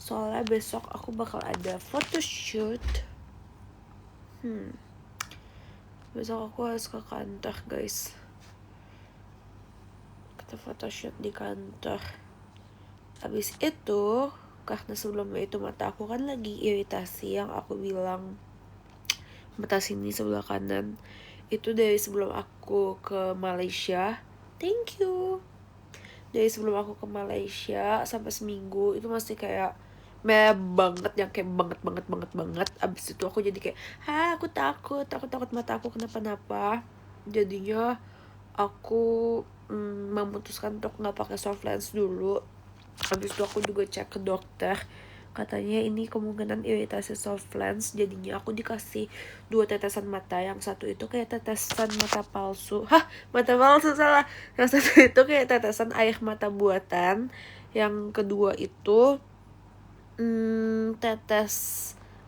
Soalnya besok aku bakal ada photoshoot. Besok aku harus ke kantor guys. Kita photoshoot di kantor. Habis itu, karena sebelumnya itu mata aku kan lagi iritasi, yang aku bilang mata sini sebelah kanan itu dari sebelum aku ke Malaysia. Thank you. Dari sebelum aku ke Malaysia sampai seminggu itu masih kayak merah banget, yang kayak banget. Abis itu aku jadi kayak aku takut mata aku kenapa-napa. Jadinya aku memutuskan untuk nggak pakai soft lens dulu. Habis itu aku juga cek ke dokter, katanya ini kemungkinan iritasi soft lens. Jadinya aku dikasih 2 tetesan mata. Yang satu itu kayak tetesan mata palsu. Mata palsu salah. Yang satu itu kayak tetesan air mata buatan. Yang kedua itu tetes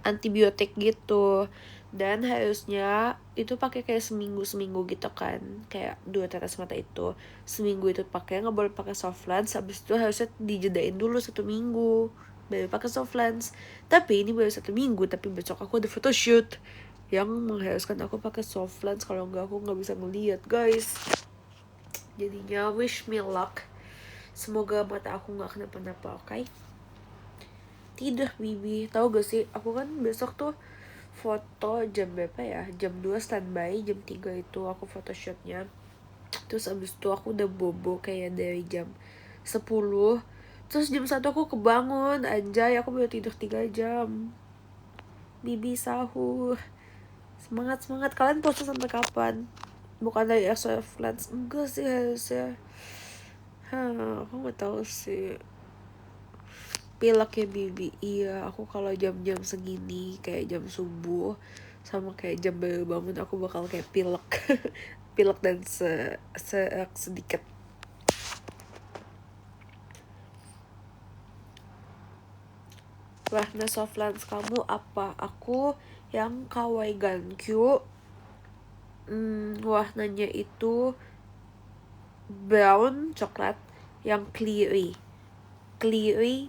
antibiotik gitu. Dan harusnya itu pakai kayak seminggu gitu kan, kayak 2 tetes mata itu seminggu itu pakai, nggak boleh pakai soft lens. Habis itu harusnya dijedain dulu 1 minggu baru pakai soft lens. Tapi ini baru 1 minggu, tapi besok aku ada photoshoot yang mengharuskan aku pakai soft lens. Kalau nggak aku nggak bisa ngeliat guys. Jadinya wish me luck, semoga mata aku nggak kenapa-napa. Oke? Tidur Bibi. Tahu gak sih, aku kan besok tuh foto jam berapa ya, jam 2 standby, jam 3 itu aku photoshootnya. Terus abis itu aku udah bobo kayak dari jam 10. Terus jam 1 aku kebangun. Anjay, aku baru tidur 3 jam. Bibi sahur. Semangat. Kalian puasa sampai kapan? Bukan dari soft lens? Enggak sih harusnya. Aku gak tahu sih. Pilek ya Bibi. Iya, aku kalau jam-jam segini kayak jam subuh sama kayak jam baru bangun, aku bakal kayak pilek. Pilek dan sedikit. Warna soft lens kamu apa? Aku yang Kawaii Gankyu. Warnanya itu brown coklat yang cleary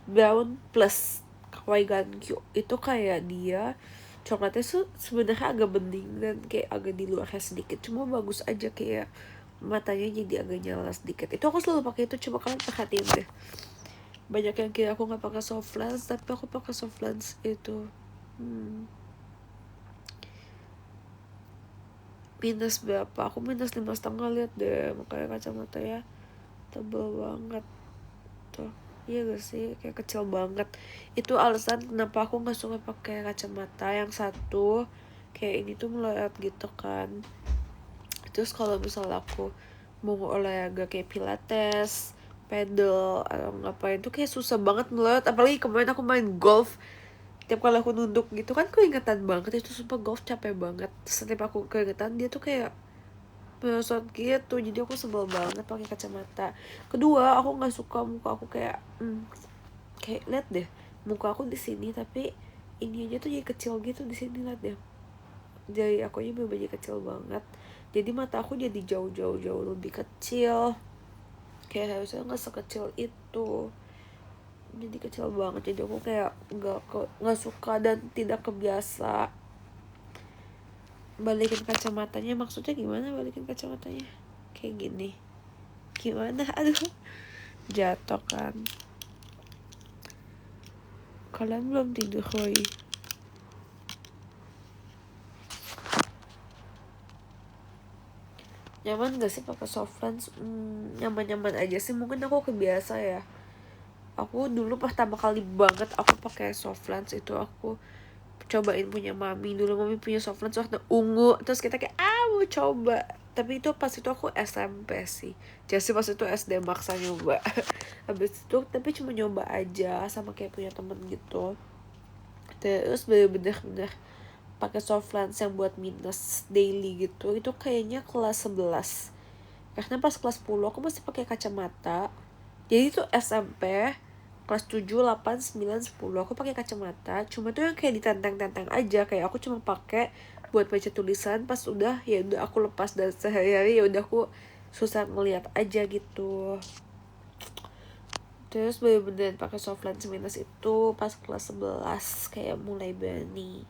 brown plus Kawaii Gankyu. Itu kayak dia coklatnya sebenarnya agak bening dan kayak agak di luarnya sedikit, cuma bagus aja, kayak matanya jadi agak nyala sedikit. Itu aku selalu pakai itu. Coba kalian perhatiin deh, banyak yang kira aku nggak pakai soft lens, tapi aku pakai soft lens itu. Minus berapa? Aku minus 5,5. Lihat deh, makanya kacamata ya tebel banget tuh. Iya gak sih, kayak kecil banget. Itu alasan kenapa aku nggak suka pakai kacamata. Yang satu kayak ini tuh melorot gitu kan. Terus kalau misalnya aku mau olahraga kayak pilates, pedal atau ngapain tuh kayak susah banget melorot. Apalagi kemarin aku main golf, tiap kali aku nunduk gitu kan keingetan banget. Itu sumpah golf capek banget. Setiap aku keingetan dia tuh kayak merosot gitu. Jadi aku sebel banget pakai kacamata. Kedua, aku nggak suka muka aku kayak kayak lihat deh, muka aku di sini tapi ini aja tuh jadi kecil gitu di sini. Lihat deh, jadi aku aja jadi kecil banget. Jadi mata aku jadi jauh lebih kecil. Kayak harusnya nggak sekecil itu, jadi kecil banget. Jadi aku kayak nggak suka dan tidak kebiasa balikin kacamatanya. Maksudnya gimana balikin kacamatanya? Kayak gini. Gimana? Aduh, jatuh kan. Kalian belum tidur Roy? Nyaman gak sih pakai soft lens? Nyaman aja sih. Mungkin aku kebiasa ya. Aku dulu pertama kali banget aku pakai soft lens itu aku cobain punya mami. Dulu mami punya soft lens warna ungu, terus kita kayak mau coba. Tapi itu pas itu aku SMP sih. Jadi pas itu SD maksa nyoba. Habis itu tapi cuma nyoba aja sama kayak punya temen gitu. Terus bener-bener pakai soft lens yang buat minus daily gitu itu kayaknya kelas 11. Karena pas kelas 10 aku masih pakai kacamata. Jadi itu SMP kelas 7, 8, 9, 10 aku pakai kacamata. Cuma tuh yang kayak ditenteng-tenteng aja, kayak aku cuma pakai buat baca tulisan. Pas udah ya udah aku lepas, dan sehari-hari ya udah aku susah ngeliat aja gitu. Terus bener-bener pakai Softlands minus itu pas kelas 11 kayak mulai berani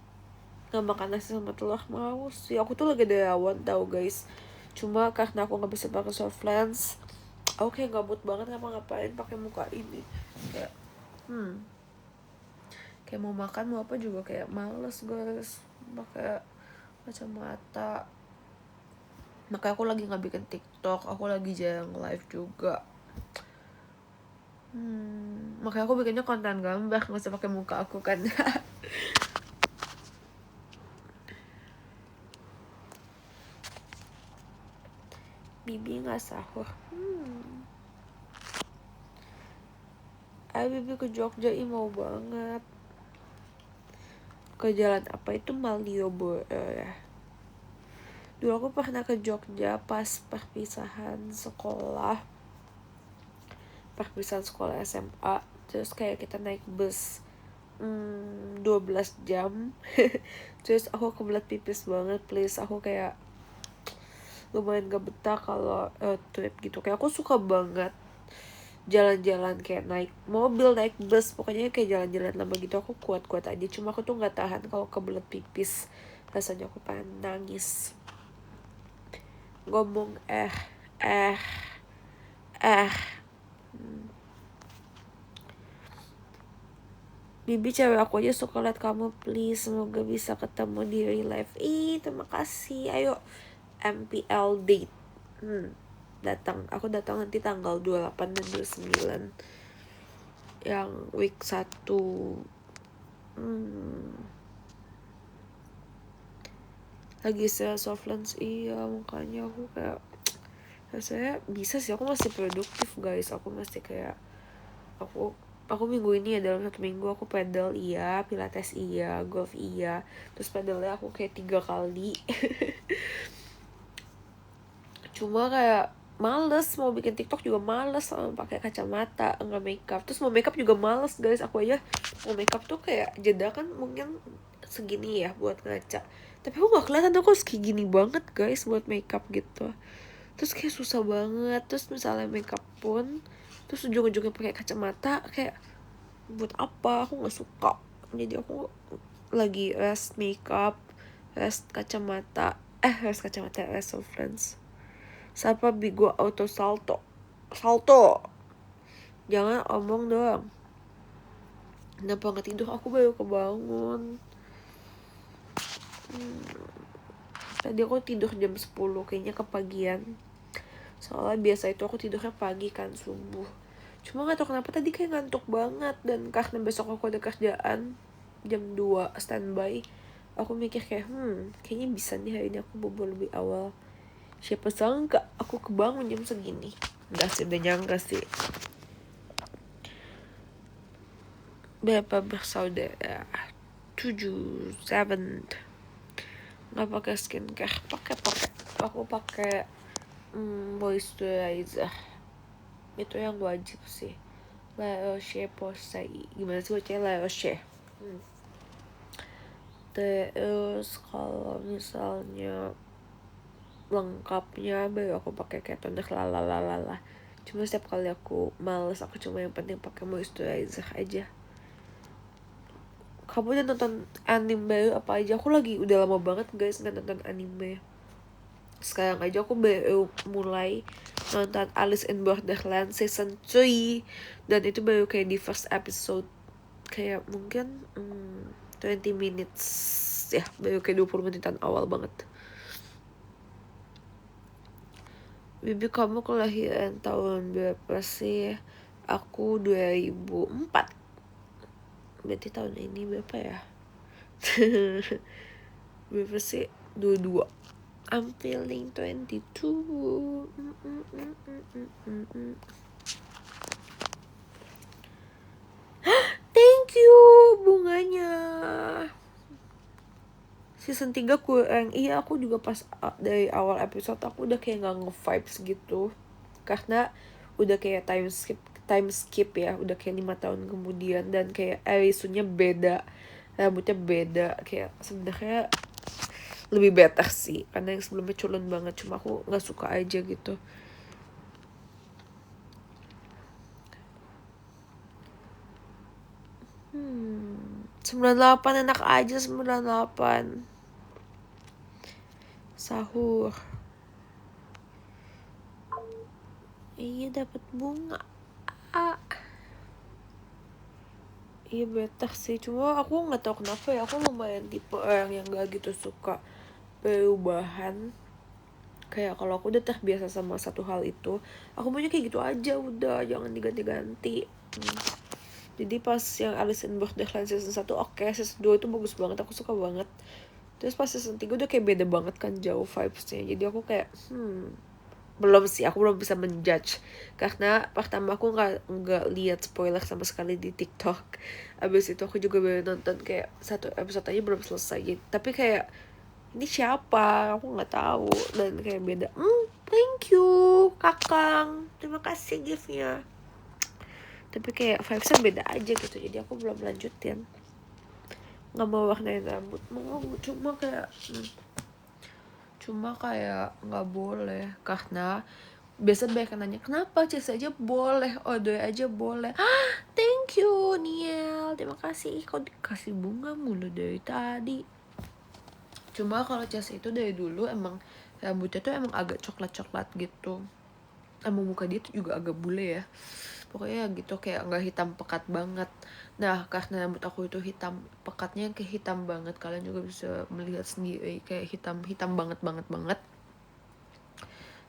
nggak makan nasi sama telur. Mau sih, aku tuh lagi dari awal tau guys, cuma karena aku nggak bisa pakai Softlands, aku kayak gabut banget ngapa-ngapain pakai muka ini. Kayak kayak mau makan mau apa juga kayak males guys pakai kacamata. Makanya aku lagi nggak bikin TikTok, aku lagi jarang live juga. Makanya aku bikinnya konten gambar, nggak usah pakai muka aku kan. Bibi nggak sahur. Ayo Bibi ke Jogja, mau banget. Ke jalan apa itu Malioboro. Dulu aku pernah ke Jogja pas perpisahan sekolah SMA. Terus kayak kita naik bus 12 jam. Terus aku kebelet pipis banget, please. Aku kayak lumayan gak betah kalau trip gitu. Kayak aku suka banget jalan-jalan kayak naik mobil, naik bus, pokoknya kayak jalan-jalan lama gitu aku kuat-kuat aja. Cuma aku tuh gak tahan kalau kebelet pipis, rasanya aku pengen nangis. Ngomong Bibi cewek aku aja suka liat kamu, please. Semoga bisa ketemu di real life. Terima kasih. Ayo MPL date. Aku datang nanti tanggal 28 dan 29 yang week 1. Lagi saya Softlands, makanya aku kayak rasanya bisa sih, aku masih produktif guys. Aku masih kayak aku minggu ini ya, dalam 1 minggu aku pedal pilates golf terus pedalnya aku kayak 3 kali. Cuma kayak males mau bikin TikTok juga males, sama pakai kacamata nggak makeup. Terus mau makeup juga males guys. Aku aja mau makeup tuh kayak jeda kan mungkin segini ya buat ngaca, tapi aku nggak kelihatan, aku harus kayak gini banget guys buat makeup gitu. Terus kayak susah banget. Terus misalnya makeup pun terus ujung-ujungnya pakai kacamata, kayak buat apa, aku nggak suka. Jadi aku lagi rest makeup, rest kacamata, rest Softlands. Siapa Bigo auto salto jangan omong doang. Kenapa nggak tidur, aku baru kebangun. Tadi aku tidur jam 10, kayaknya kepagian. Soalnya biasa itu aku tidurnya pagi kan, subuh. Cuma gak tau kenapa tadi kayak ngantuk banget. Dan karena besok aku ada kerjaan jam 2 standby, aku mikir kayak kayaknya bisa nih hari ini aku bobo lebih awal. Siapa sangka aku kebangun jam segini. Udah sih, udah nyangka sih. Berapa bersaudara? 7 nggak pakai skincare, pakai aku pakai moisturizer, itu yang wajib sih. La Roche-Posay, gimana sih bacanya La Roche. Terus kalau misalnya lengkapnya baru aku pakai kayak toner lalalala. Cuma setiap kali aku males, aku cuma yang penting pakai moisturizer aja. Kamu udah nonton anime baru apa aja? Aku lagi udah lama banget guys nggak nonton anime. Sekarang aja aku baru mulai nonton Alice in Borderland season 3, dan itu baru kayak di first episode, kayak mungkin 20 minutes ya, baru kayak 20 menitan awal banget. Bibi kamu kelahiran tahun berapa sih? Aku 2004. Berarti tahun ini berapa ya? Berapa sih? 22. I'm feeling 22. Thank you bunganya. Season 3 kurang. Aku juga pas dari awal episode aku udah kayak gak nge-vibes gitu. Karena udah kayak time skip ya. Udah kayak 5 tahun kemudian. Dan kayak Arisunya beda, rambutnya beda. Kayak sebenarnya lebih better sih, karena yang sebelumnya culun banget. Cuma aku gak suka aja gitu. 98 enak aja 98. Sahur. Iya dapat bunga. Iya better sih, cuma aku nggak tahu kenapa ya, aku lumayan tipe orang yang gak gitu suka perubahan. Kayak kalau aku udah terbiasa sama satu hal itu, aku maunya kayak gitu aja udah, jangan diganti-ganti. Jadi pas yang Alice in Borderland season 1 oke, season 2 itu bagus banget, aku suka banget. Terus pas season 3 udah kayak beda banget kan, jauh vibesnya. Jadi aku kayak belum sih, aku belum bisa menjudge karena pertama aku nggak lihat spoiler sama sekali di TikTok. Abis itu aku juga baru nonton kayak satu episode aja belum selesai. Tapi kayak ini siapa, aku nggak tahu, dan kayak beda. Thank you kakang, terima kasih giftnya. Tapi kayak vibesnya beda aja gitu, jadi aku belum lanjutin. Nggak mau warnain rambut, mau cuma kayak nggak boleh karena biasa banyak yang nanya kenapa Ces aja boleh, Odoy aja boleh. Thank you Niel, terima kasih. Kok dikasih bunga mulu dari tadi. Cuma kalau Ces itu dari dulu emang rambutnya tuh emang agak coklat-coklat gitu. Emang muka dia tuh juga agak bule ya, pokoknya gitu, kayak nggak hitam pekat banget. Nah karena rambut aku itu hitam pekatnya kayak hitam banget, kalian juga bisa melihat sendiri kayak hitam banget.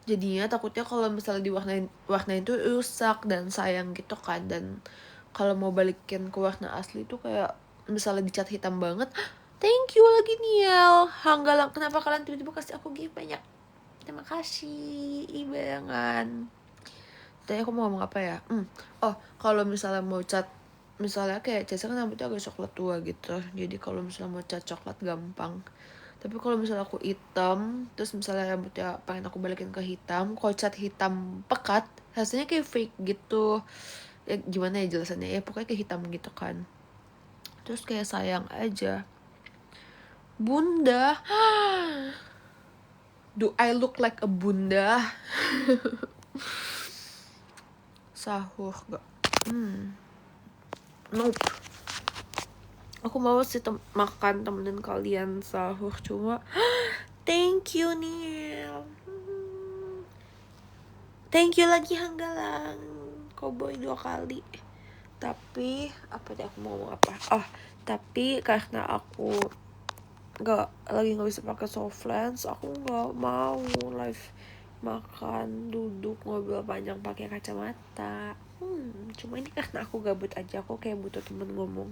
Jadinya takutnya kalau misalnya diwarnain tuh rusak dan sayang gitu kan. Dan kalau mau balikin ke warna asli tuh kayak misalnya dicat hitam banget. Thank you lagi Niel, Hanggalang, kenapa kalian tiba-tiba kasih aku gift banyak? Terima kasih, ibarangan. Tadi aku mau ngomong apa ya? Kalau misalnya mau cat, misalnya kayak Caca kan rambutnya agak coklat tua gitu, jadi kalau misalnya mau cat coklat gampang. Tapi kalau misalnya aku hitam, terus misalnya rambutnya pengen aku balikin ke hitam, kalau cat hitam pekat, rasanya kayak fake gitu. Ya gimana ya jelasannya, ya pokoknya kayak hitam gitu kan. Terus kayak sayang aja. Bunda, do I look like a bunda? Sahur gak? Nope. Aku mau sih makan temenin kalian sahur, cuma thank you Neil. Thank you lagi Hanggalang, Cowboy 2 kali. Tapi apa deh, aku mau ngomong apa? Tapi karena aku lagi nggak bisa pakai soft lens, aku nggak mau live makan duduk ngobrol panjang pakai kacamata. Cuma ini karena aku gabut aja, aku kayak butuh temen ngomong.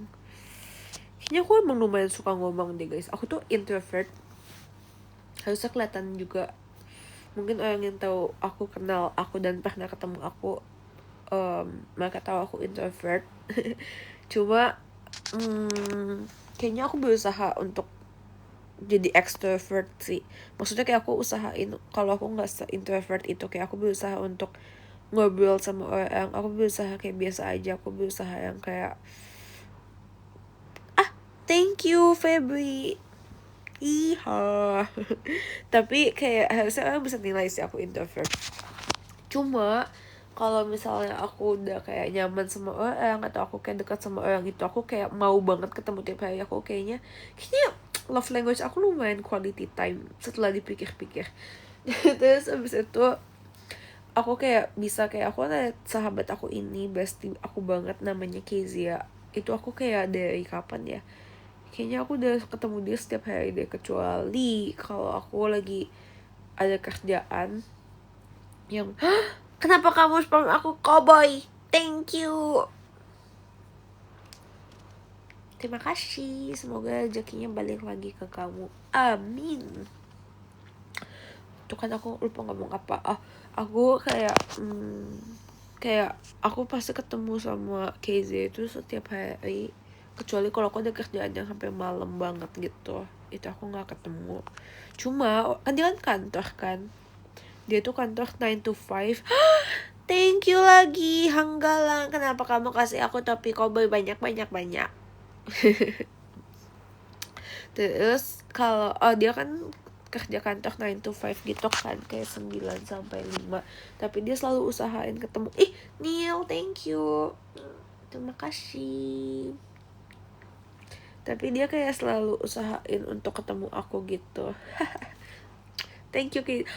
Kayaknya aku emang lumayan suka ngomong deh guys. Aku tuh introvert, harusnya kelihatan juga. Mungkin orang yang tahu aku, kenal aku dan pernah ketemu aku, mereka tahu aku introvert. Cuma kayaknya aku berusaha untuk jadi extrovert sih. Maksudnya kayak aku usahain, kalau aku nggak se-introvert itu, kayak aku berusaha untuk ngobrol sama orang. Aku berusaha kayak biasa aja, aku berusaha yang kayak thank you Febri. Iya. Tapi kayak harusnya orang bisa nilai sih aku introvert. Cuma kalau misalnya aku udah kayak nyaman sama orang, atau aku kayak dekat sama orang itu, aku kayak mau banget ketemu tiap hari. Aku kayaknya love language aku lumayan quality time setelah dipikir-pikir. Terus abis itu aku kayak bisa, kayak aku ada sahabat aku ini, bestie aku banget, namanya Kezia. Itu aku kayak dari kapan ya, kayaknya aku udah ketemu dia setiap hari deh, kecuali kalau aku lagi ada kerjaan yang kenapa kamu spam aku Cowboy? Thank you. Terima kasih, semoga rezekinya balik lagi ke kamu, amin. Tuh kan aku lupa ngomong apa. Aku kayak aku pasti ketemu sama KZ itu setiap hari, kecuali kalau aku ada kerjaan yang sampai malam banget gitu, itu aku nggak ketemu. Cuma kan dia kan kantor kan, dia tuh kantor 9 to 5. Thank you lagi Hanggalang, kenapa kamu kasih aku topi cowboy banyak. Terus kalau dia kan kerja kantor 9 to 5 gitu kan, kayak 9 sampai 5. Tapi dia selalu usahain ketemu. Neil, thank you. Terima kasih. Tapi dia kayak selalu usahain untuk ketemu aku gitu. Thank you Kid.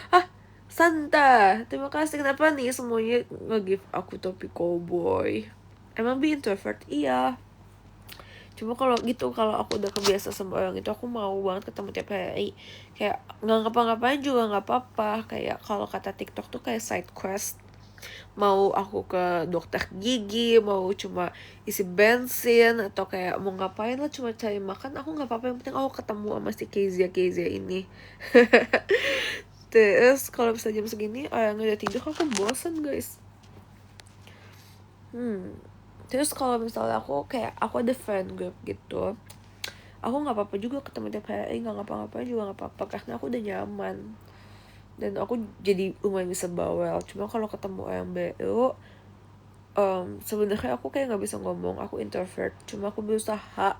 Santa, terima kasih. Kenapa nih semuanya nge-give aku topi cowboy? Emang be introvert? Iya. Cuma kalau gitu, kalau aku udah kebiasa sama orang itu, aku mau banget ketemu tiap hari. Kayak nggak ngapa-ngapain juga nggak apa-apa. Kayak kalau kata TikTok tuh kayak side quest. Mau aku ke dokter gigi, mau cuma isi bensin, atau kayak mau ngapain lah, cuma cari makan, aku nggak apa-apa. Yang penting aku ketemu sama si Kezia ini. Terus kalau bisa jam segini orang udah tidur, aku bosan guys. Terus kalau misalnya aku ada friend group gitu, aku nggak apa-apa juga ketemu tiap hari, nggak ngapa-ngapain juga nggak apa-apa, karena aku udah nyaman dan aku jadi lumayan bisa bawel. Cuma kalau ketemu orang baru, sebenarnya aku kayak nggak bisa ngomong, aku introvert. Cuma aku berusaha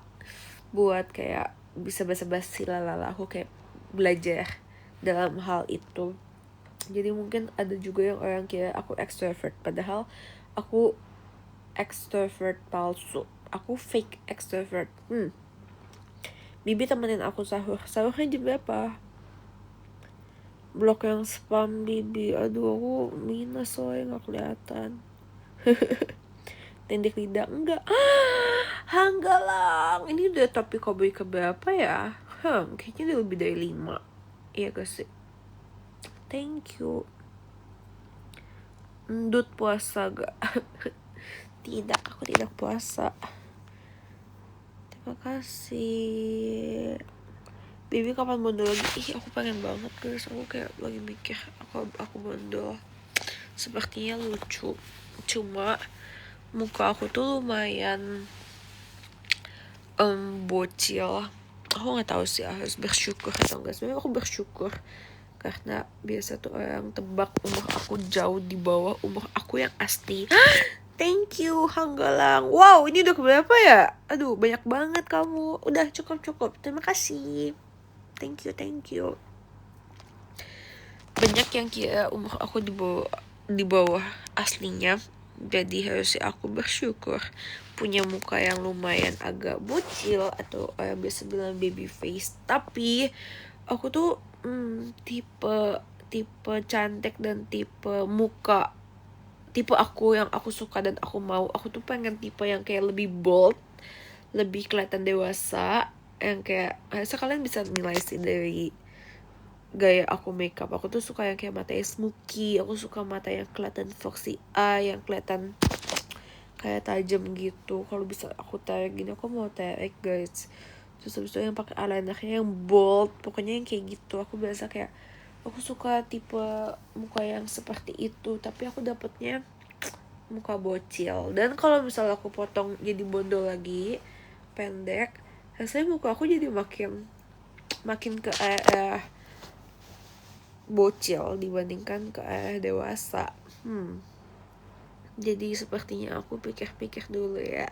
buat kayak bisa basa-basi lalala, aku kayak belajar dalam hal itu. Jadi mungkin ada juga yang orang kira aku extrovert, padahal aku extrovert palsu, aku fake extrovert. Bibi temenin aku sahurnya jam berapa? Blok yang spam Bibi, aduh aku minus soalnya nggak kelihatan. Tindik lidah enggak. Hanggalang, ini udah topik cowboy ke berapa ya? Kayaknya udah lebih dari 5. Iya gak sih? Thank you. Endut puasa gak? Tidak, aku tidak puasa. Terima kasih. Bibi kapan bondol lagi? Aku pengen banget guys. Aku kayak lagi mikir aku bondol. Sepertinya lucu. Cuma muka aku tuh lumayan bocil. Aku nggak tahu sih harus bersyukur atau enggak. Sebenarnya aku bersyukur karena biasa tuh orang tebak umur aku jauh di bawah umur aku yang asli. Thank you Hanggalang. Wow, ini udah keberapa ya? Aduh, banyak banget kamu. Udah cukup. Terima kasih. Thank you. Banyak yang kira umur aku di bawah aslinya. Jadi harusnya aku bersyukur punya muka yang lumayan agak bocil, atau orang biasa bilang baby face. Tapi aku tuh tipe cantik dan tipe muka, tipe aku yang aku suka dan aku mau. Aku tuh pengen tipe yang kayak lebih bold, lebih kelihatan dewasa, yang kayak kalian bisa nilai sih dari gaya aku makeup. Aku tuh suka yang kayak matanya smoky, aku suka mata yang kelihatan foxy eye, yang kelihatan kayak tajam gitu. Kalau bisa aku tarik gini, aku mau tarik guys. Terus habis itu yang pakai eyelinernya yang bold, pokoknya yang kayak gitu. Aku biasa kayak aku suka tipe muka yang seperti itu, tapi aku dapetnya muka bocil. Dan kalau misalnya aku potong jadi bondol lagi, pendek, rasanya muka aku jadi makin ke bocil dibandingkan ke dewasa. Jadi sepertinya aku pikir-pikir dulu ya.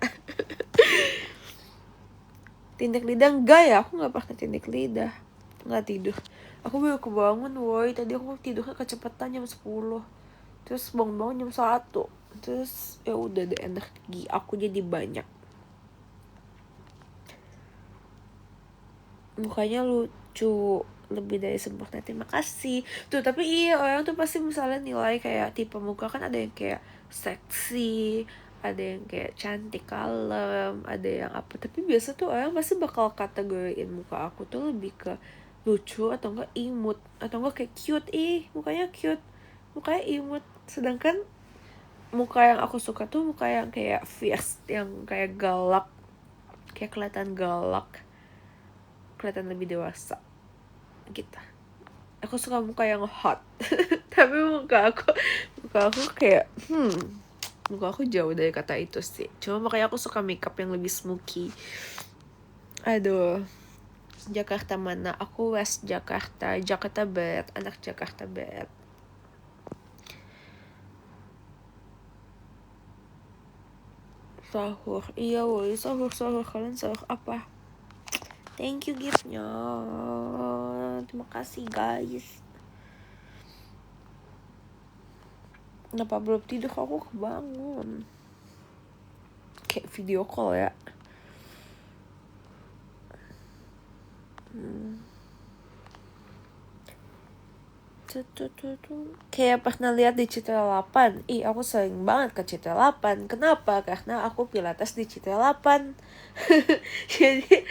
Tindik lidah enggak ya, aku nggak pernah tindik lidah. Nggak tidur, aku baru kebangun woi. Tadi aku tidurnya kecepatan jam 10, terus bangun jam 1. Terus ya udah deh, energi aku jadi banyak. Mukanya lucu, lebih dari sempurna. Terima kasih. Tuh, tapi iya, orang tuh pasti misalnya nilai kayak tipe muka kan, ada yang kayak seksi, ada yang kayak cantik kalem, ada yang apa. Tapi biasa tuh orang pasti bakal kategoriin muka aku tuh lebih ke lucu atau enggak imut, atau enggak kayak cute. Mukanya cute, mukanya imut. Sedangkan muka yang aku suka tuh muka yang kayak fierce, yang kayak galak, kayak kelihatan galak, kelihatan lebih dewasa gitu. Aku suka muka yang hot. Tapi muka aku kayak muka aku jauh dari kata itu sih. Cuma makanya aku suka makeup yang lebih smoky. Aduh, Jakarta mana? Aku West Jakarta Barat, anak Jakarta Barat. Sahur, iya woi, sahur. Kalian sahur apa? Thank you giftnya. Terima kasih guys. Kenapa belum tidur? Aku kebangun. Kayak video call ya. Kayak pernah lihat di Citra 8. Aku sering banget ke Citra 8. Kenapa? Karena aku pilates di Citra 8. Jadi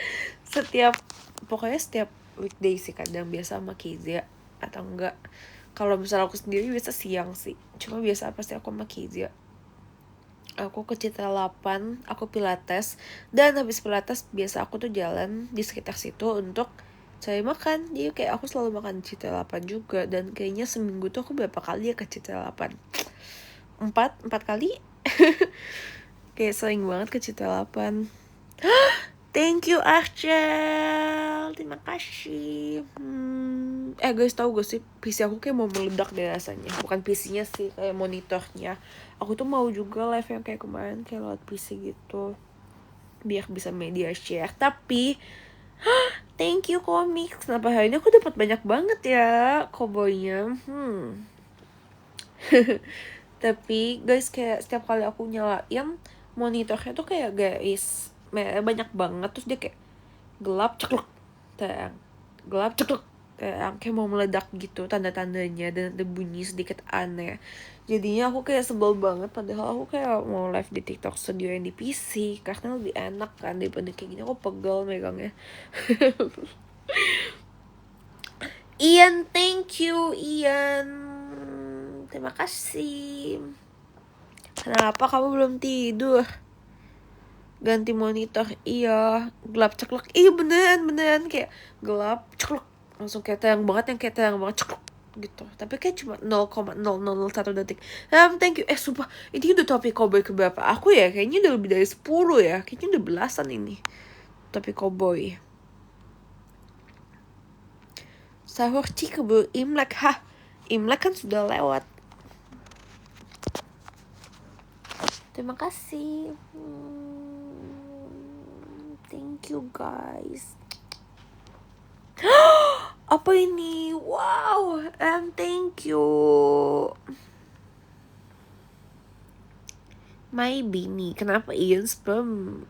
pokoknya setiap weekday sih, kadang biasa sama Kizia atau enggak. Kalau misalnya aku sendiri biasa siang sih. Cuma biasa pasti aku sama Kizia. Aku ke Citra 8, aku pilates, dan habis pilates biasa aku tuh jalan di sekitar situ untuk cari makan. Jadi kayak aku selalu makan di Citra 8 juga, dan kayaknya seminggu tuh aku berapa kali ya ke Citra 8? 4 kali. Kayak sering banget ke Citra 8. Thank you Archel, terima kasih. Guys, tahu gak sih, PC aku kayak mau meledak deh rasanya. Bukan PC-nya sih, kayak monitornya. Aku tuh mau juga live yang kayak kemarin, kayak lewat PC gitu, biar bisa media share. Tapi thank you Comics, kenapa hari ini aku dapat banyak banget ya koboynya. Tapi guys, kayak setiap kali aku nyalain monitornya tuh kayak guys banyak banget, terus dia kayak gelap cekluk terang, gelap cekluk terang, kayak mau meledak gitu tanda-tandanya, dan ada bunyi sedikit aneh. Jadinya aku kayak sebel banget, padahal aku kayak mau live di TikTok Studio yang di PC karena lebih enak kan daripada kayak gini. Aku pegel megangnya. Ian, thank you Ian, terima kasih. Kenapa kamu belum tidur? Ganti monitor. Iya, gelap ceklek. Iya beneran kayak gelap ceklek, langsung kayak terang banget, yang kayak terang banget ceklek gitu. Tapi kayak cuma 0,0001 detik. Thank you. Sumpah, ini udah topik cowboy keberapa aku ya? Kayaknya udah lebih dari 10 ya. Kayaknya udah belasan ini topik cowboy. Sahur keburu Imlek. Imlek kan sudah lewat. Terima kasih. Thank you guys. Apa ini? Wow, thank you. Maybe nih, kenapa Ian spam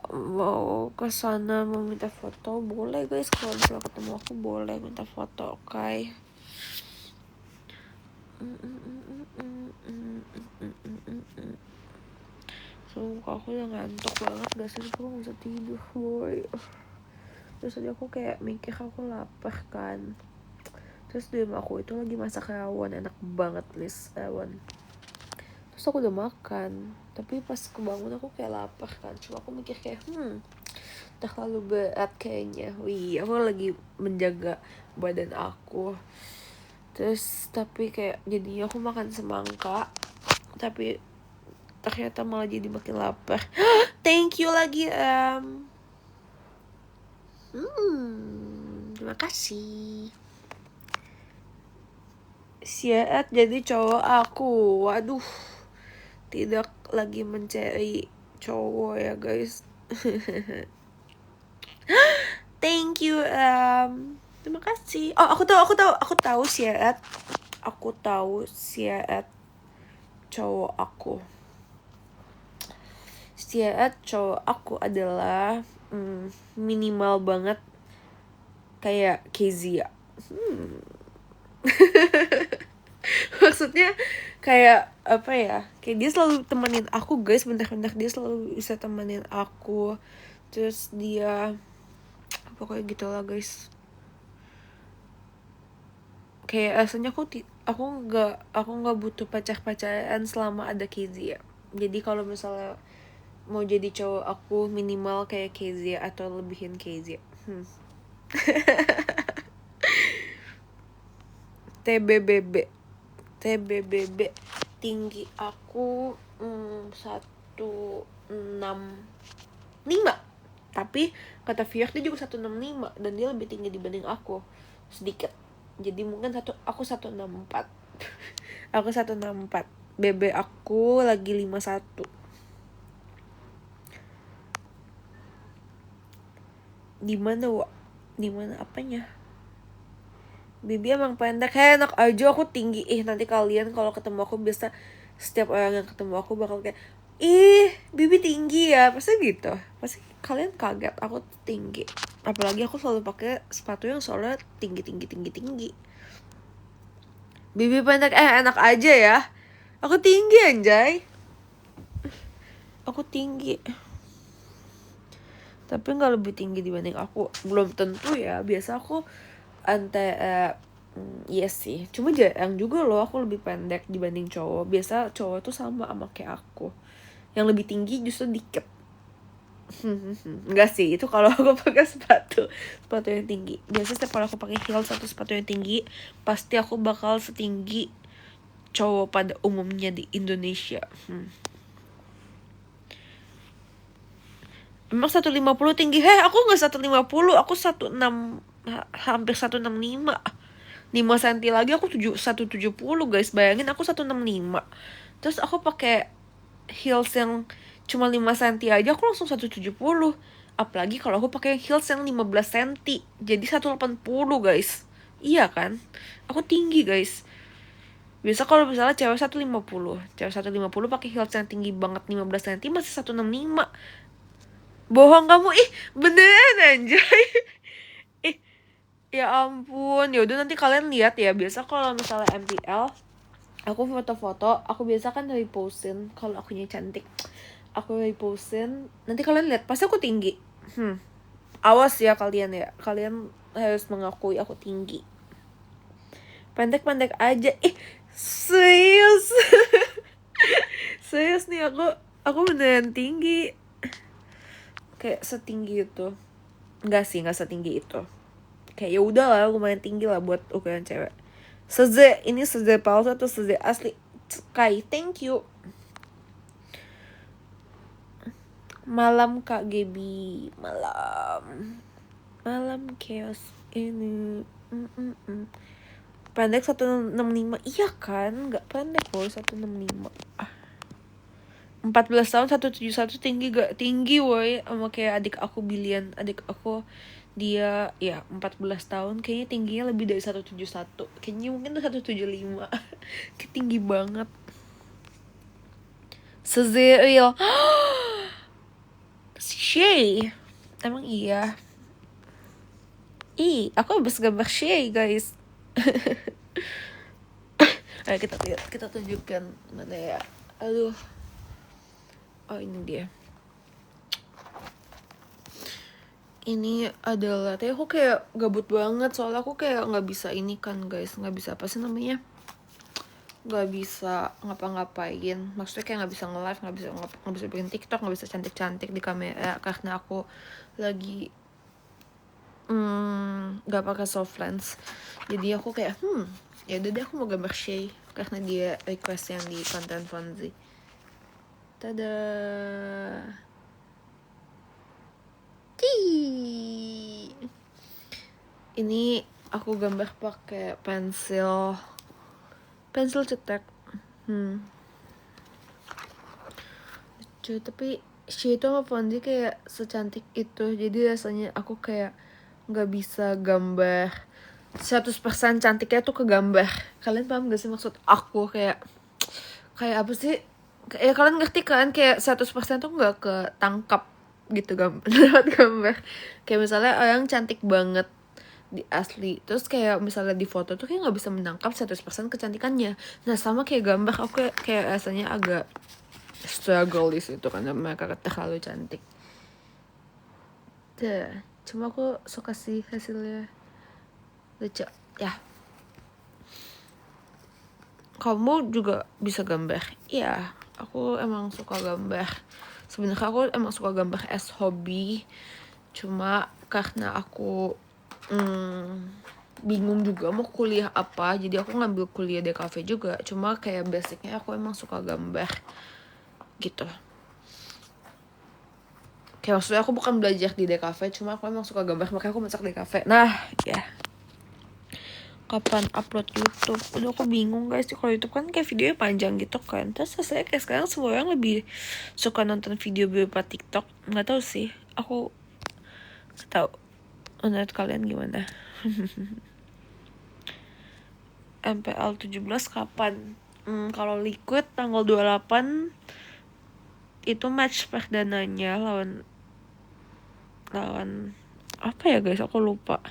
mau ke sana mau minta foto? Boleh guys, kalau misalnya ketemu aku boleh minta foto, oke? Okay? Sumpah aku udah ngantuk banget, gak sih? Aku gak bisa tidur boy. Terus tadi aku kayak mikir aku lapar kan. Terus di rumah aku itu lagi masak rawon, enak banget Liz, rawon. Terus aku udah makan, tapi pas kebangun aku kayak lapar kan. Cuma aku mikir kayak terlalu berat kayaknya. Aku lagi menjaga badan aku. Terus tapi kayak jadinya aku makan semangka, tapi ternyata malah jadi makin lapar. Thank you lagi terima kasih. Siat jadi cowok aku. Waduh, tidak lagi mencari cowok ya guys. Thank you terima kasih. Aku tahu Siat. Aku tahu Siat cowok aku. Siat cowok aku adalah minimal banget kayak Kezia. Maksudnya kayak apa ya, kayak dia selalu temenin aku guys, bentar-bentar dia selalu bisa temenin aku. Terus dia pokoknya gitulah guys, kayak rasanya aku nggak butuh pacaran selama ada Kezia. Jadi kalau misalnya mau jadi cowok aku minimal kayak Kezia atau lebihin Kezia. TBBB tinggi aku 165, tapi kata Fiak dia juga 165 dan dia lebih tinggi dibanding aku sedikit. Jadi mungkin aku 164. Aku 164. BB aku lagi 51. Dimana apanya? Bibi emang pendek, enak aja aku tinggi. Nanti kalian kalau ketemu aku biasa, setiap orang yang ketemu aku bakal kayak, ih Bibi tinggi ya, pasti gitu, pasti kalian kaget aku tinggi, apalagi aku selalu pakai sepatu yang soalnya tinggi. Bibi pendek enak aja ya, aku tinggi anjay, aku tinggi tapi nggak lebih tinggi dibanding aku, belum tentu ya, biasa aku iya sih, cuma jarang juga loh aku lebih pendek dibanding cowok, biasa cowok tuh sama kayak aku, yang lebih tinggi justru dikit. Enggak sih, itu kalau aku pakai sepatu yang tinggi. Biasanya setiap kali aku pakai heels atau sepatu yang tinggi, pasti aku bakal setinggi cowok pada umumnya di Indonesia. Emang 150 tinggi? Aku gak 150, aku 16, hampir 165. 5 cm lagi aku 170 guys, bayangin aku 165. Terus aku pakai heels yang cuma 5 cm aja aku langsung 170. Apalagi kalau aku pakai heels yang 15 cm, jadi 180 guys. Iya kan? Aku tinggi guys. Biasa kalau misalnya cewek 150, cewek 150 pakai heels yang tinggi banget 15 cm masih 165. Bohong kamu, beneran anjay. Ya ampun, yaudah nanti kalian lihat ya. Biasa kalau misalnya MPL, aku foto-foto, aku biasa kan repostin kalau akunya cantik. Aku repostin, nanti kalian lihat, pasti aku tinggi. Awas ya kalian harus mengakui aku tinggi. Pendek-pendek aja, serius. Serius nih, aku beneran tinggi. Kayak setinggi itu. Enggak setinggi itu. Kayak ya udah lah, lumayan tinggi lah buat ukuran cewek. Ini seze palsu atau seze asli? Kai, thank you. Malam Kak Gaby, malam chaos ini. Pendek 165, iya kan? Gak pendek loh 165. 14 tahun 171 tinggi gak tinggi woy, sama kayak adik aku Bilian. Adik aku dia ya 14 tahun kayaknya tingginya lebih dari 171. Kayaknya mungkin tuh 175. Tinggi banget. Sezeil. Shay. Emang iya. Aku habis gambar Shay guys. Ayo kita lihat, kita tunjukkan mana ya. Aduh. Oh ini dia. Ini adalah, tapi aku kayak gabut banget soalnya aku kayak nggak bisa ini kan guys, nggak bisa apa sih namanya, nggak bisa ngapa-ngapain, maksudnya kayak nggak bisa nge-live, nggak bisa bikin TikTok, nggak bisa cantik-cantik di kamera karena aku lagi nggak pakai soft lens. Jadi aku kayak ya udah deh aku mau gambar Shay karena dia request yang di konten Fonzi. Tada. Ini aku gambar pakai pensil cetak. Lucu, tapi Shay itu sama Fonzi kayak secantik itu, jadi rasanya aku kayak nggak bisa gambar 100% cantiknya tuh ke gambar. Kalian paham gak sih maksud aku? Kayak apa sih, ya kalian ngerti kan, kayak 100% tuh nggak ketangkap gitu lewat gambar. Kayak misalnya orang cantik banget di asli, terus kayak misalnya di foto tuh kayak nggak bisa menangkap 100% kecantikannya. Nah sama kayak gambar, aku kayak rasanya agak struggle di situ karena mereka terlalu cantik. Cuma aku suka sih hasilnya, lucu ya. Kamu juga bisa gambar? Iya, aku emang suka gambar. Sebenarnya aku emang suka gambar as hobi, cuma karena aku bingung juga mau kuliah apa, jadi aku ngambil kuliah DKV juga. Cuma kayak basicnya aku emang suka gambar gitu. Kayak maksudnya aku bukan belajar di DKV, cuma aku emang suka gambar, makanya aku masuk DKV. Nah ya, kapan upload YouTube? Udah aku bingung guys, kalau YouTube kan kayak videonya panjang gitu kan. Terus saya kayak sekarang semua orang lebih suka nonton video berupa TikTok. Nggak tahu sih, aku nggak tahu. Menurut kalian gimana? MPL 17 kapan? Kalau Liquid tanggal 28 itu match perdananya lawan apa ya guys, aku lupa.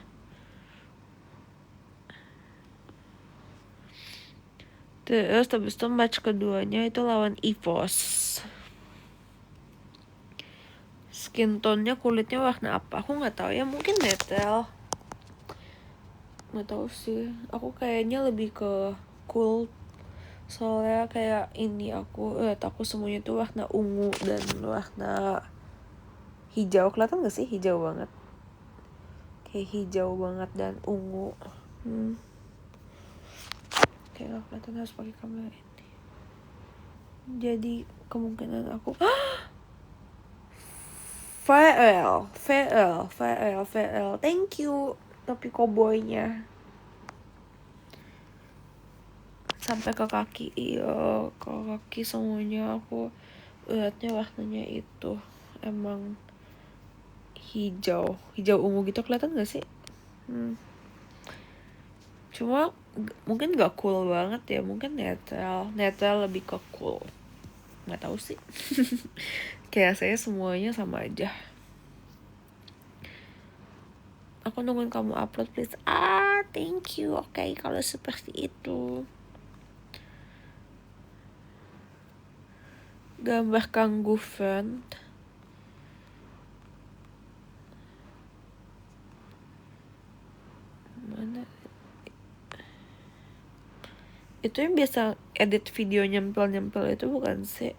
Terus habis itu match keduanya itu lawan EVOS. Skin tone-nya, kulitnya warna apa? Aku nggak tahu ya, mungkin netral. Nggak tahu sih. Aku kayaknya lebih ke cool. Soalnya kayak ini aku semuanya tuh warna ungu dan warna hijau. Kelihatan gak sih? Hijau banget. Kayak hijau banget dan ungu. Kayak gak kelihatan, harus pakai kamera ini. Jadi kemungkinan aku VL. Thank you. Topi koboynya sampai ke kaki. Iya, ke kaki semuanya aku lihatnya warnanya itu emang hijau ungu gitu. Kelihatan gak sih? Cuma mungkin gak cool banget ya, mungkin netral lebih ke cool, nggak tahu sih. Kayak saya semuanya sama aja. Aku nungguin kamu upload please. Thank you. Oke, kalau seperti itu. Gambar Kang Guven. Mana? Itu yang biasa edit video nyempel itu bukan sih?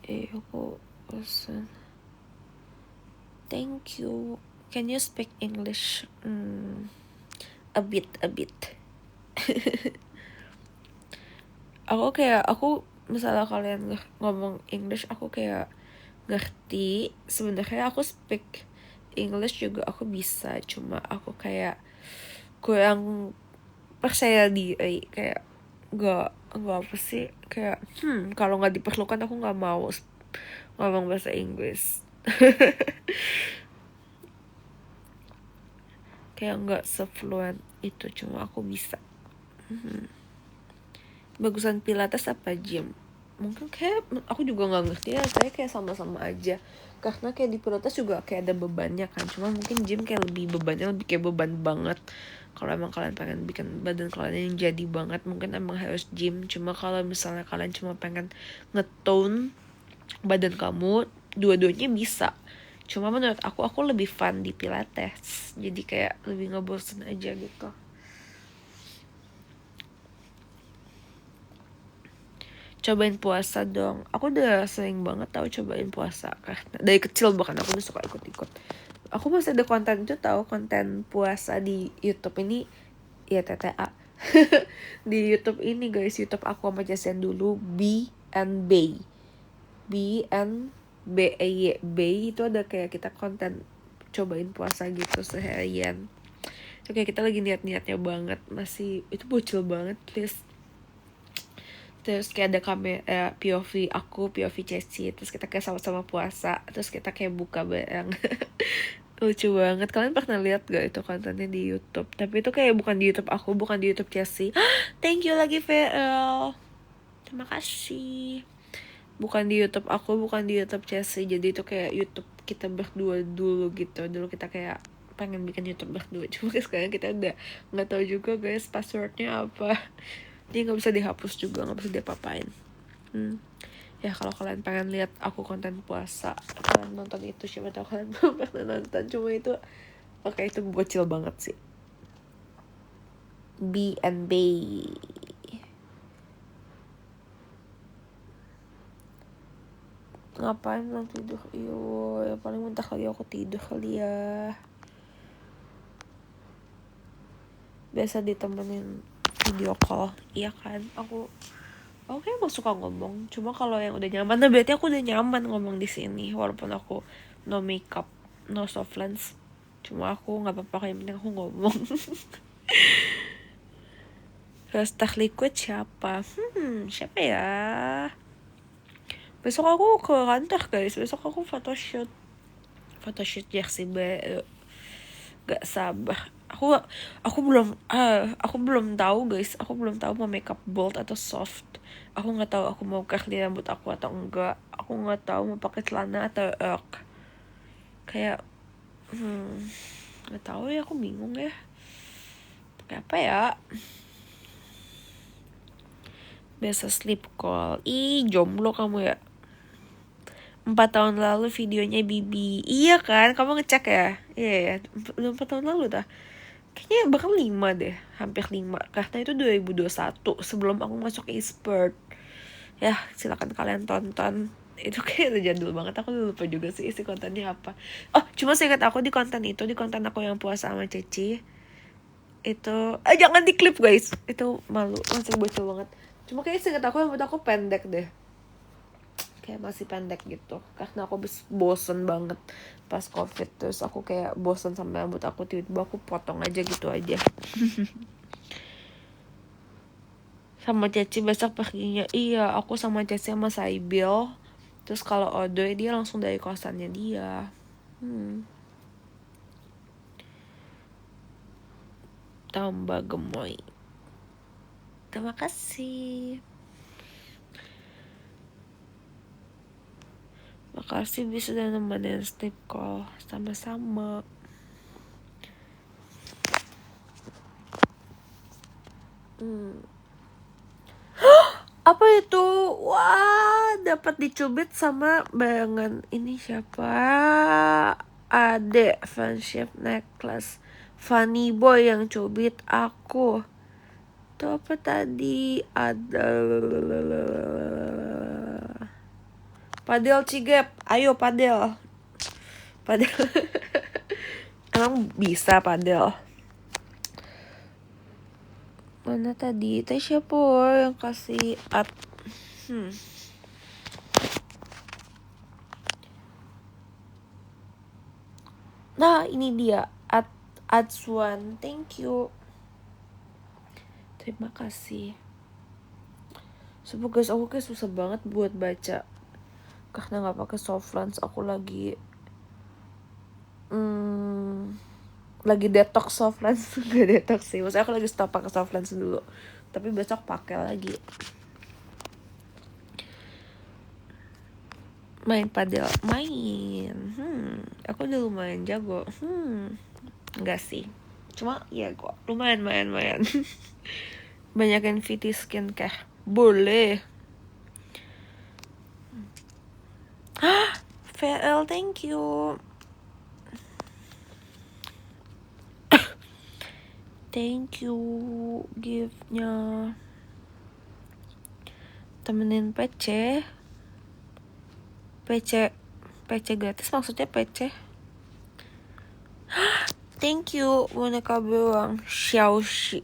Aku bosan. Thank you. Can you speak English? A bit. Aku misalnya kalian ngomong English, aku kayak ngerti. Sebenarnya aku speak English juga aku bisa, cuma aku kayak kurang percaya diri, kayak gak apa sih, kayak kalau nggak diperlukan aku nggak mau ngomong bahasa Inggris. Kayak nggak se-fluent itu, cuma aku bisa. Bagusan Pilates apa gym? Mungkin kayak aku juga nggak ngerti ya, saya kayak sama-sama aja, karena kayak di Pilates juga kayak ada bebannya kan, cuma mungkin gym kayak lebih bebannya lebih kayak beban banget. Kalau emang kalian pengen bikin badan kalian yang jadi banget, mungkin emang harus gym. Cuma kalau misalnya kalian cuma pengen ngetone badan kamu, dua-duanya bisa. Cuma menurut aku lebih fun di Pilates, jadi kayak lebih ngebosen aja gitu. Cobain puasa dong. Aku udah sering banget tahu cobain puasa, karena dari kecil bahkan aku udah suka ikut-ikut. Aku masih ada konten itu, tahu konten puasa di YouTube ini ya, TTA. Di YouTube ini guys, YouTube aku sama Jason dulu, B and Bay itu ada kayak kita konten cobain puasa gitu seharian. Itu kayak kita lagi niat-niatnya banget, masih itu bocil banget please. Terus kayak ada kamera POV aku, POV Ceci, terus kita kayak sama-sama puasa, terus kita kayak buka bareng. Lucu banget. Kalian pernah lihat gak itu kontennya di YouTube? Tapi itu kayak bukan di YouTube aku, bukan di YouTube Ceci. Thank you lagi VL, terima kasih. Bukan di YouTube aku, bukan di YouTube Ceci. Jadi itu kayak YouTube kita berdua dulu gitu. Dulu kita kayak pengen bikin YouTube berdua, cuma sekarang kita udah nggak tahu juga guys passwordnya apa. Dia nggak bisa dihapus juga, nggak bisa diapa-apain. Ya kalau kalian pengen lihat aku konten puasa, kalian nonton itu. Siapa tahu kalian belum pernah nonton. Cuma itu oke, itu bocil banget sih. B and B. Ngapain belum tidur? Iyo, ya paling bentar lagi aku tidur kali ya. Biasa ditemenin video call, iya kan? Aku emang suka ngomong. Cuma kalau yang udah nyaman, nah berarti aku udah nyaman ngomong di sini. Walaupun aku no makeup, no soft lens, cuma aku nggak apa-apa, yang penting aku ngomong. Terus teh liquid siapa? Siapa ya? Besok aku ke kantor guys. Besok aku photoshoot Jersey baru. Gak sabar. Aku belum tahu guys, aku belum tahu mau makeup bold atau soft. Aku nggak tahu aku mau curly rambut aku atau enggak. Aku nggak tahu mau pakai celana atau kayak nggak tahu ya, aku bingung ya pakai apa ya. Biasa sleep call. Jomblo kamu ya. 4 tahun lalu videonya Bibi. Iya kan? Kamu ngecek ya? Iya ya. Udah 4 tahun lalu dah. Kayaknya bahkan 5 deh. Hampir 5. Karena itu 2021. Sebelum aku masuk e-sport. Ya, silakan kalian tonton. Itu kayak udah jadul banget. Aku lupa juga sih isi kontennya apa. Oh, cuma seingat aku di konten itu. Di konten aku yang puasa sama Ceci. Itu jangan diklip guys. Itu malu. Masih bocil banget. Cuma kayak seingat aku rambut aku pendek deh. Kayak masih pendek gitu karena aku bosen banget pas covid, terus aku kayak bosen sama rambut aku, tiba-tiba aku potong aja gitu aja. Sama Ceci besok perginya, iya aku sama Ceci sama Saibil, terus kalau Odoy dia langsung dari kosannya dia. Tambah gemoy. Terima kasih. Makasih bisa udah nemenin sleep call. Sama-sama. Apa itu? Wah, dapat dicubit sama bayangan ini siapa? Ade friendship necklace. Funny boy yang cubit aku. Itu apa tadi? Ada Padel Cigep. Ayo padel. Padel. Emang bisa padel? Mana tadi? Tadi siapa yang kasih Nah, ini dia. Adswan. Thank you. Terima kasih. Sumpah guys, aku kayak susah banget buat baca karena nggak pakai Softlens. Aku lagi detox Softlens. Nggak detox sih, maksudnya aku lagi stop pakai Softlens dulu, tapi besok pakai lagi. Main padel, aku udah lumayan jago. Enggak sih, cuma ya kok lumayan. Banyakin VT skincare boleh. VL, thank you. Thank you giftnya. Temenin PC gratis, maksudnya PC. Thank you boneka beruang Xiaoxi.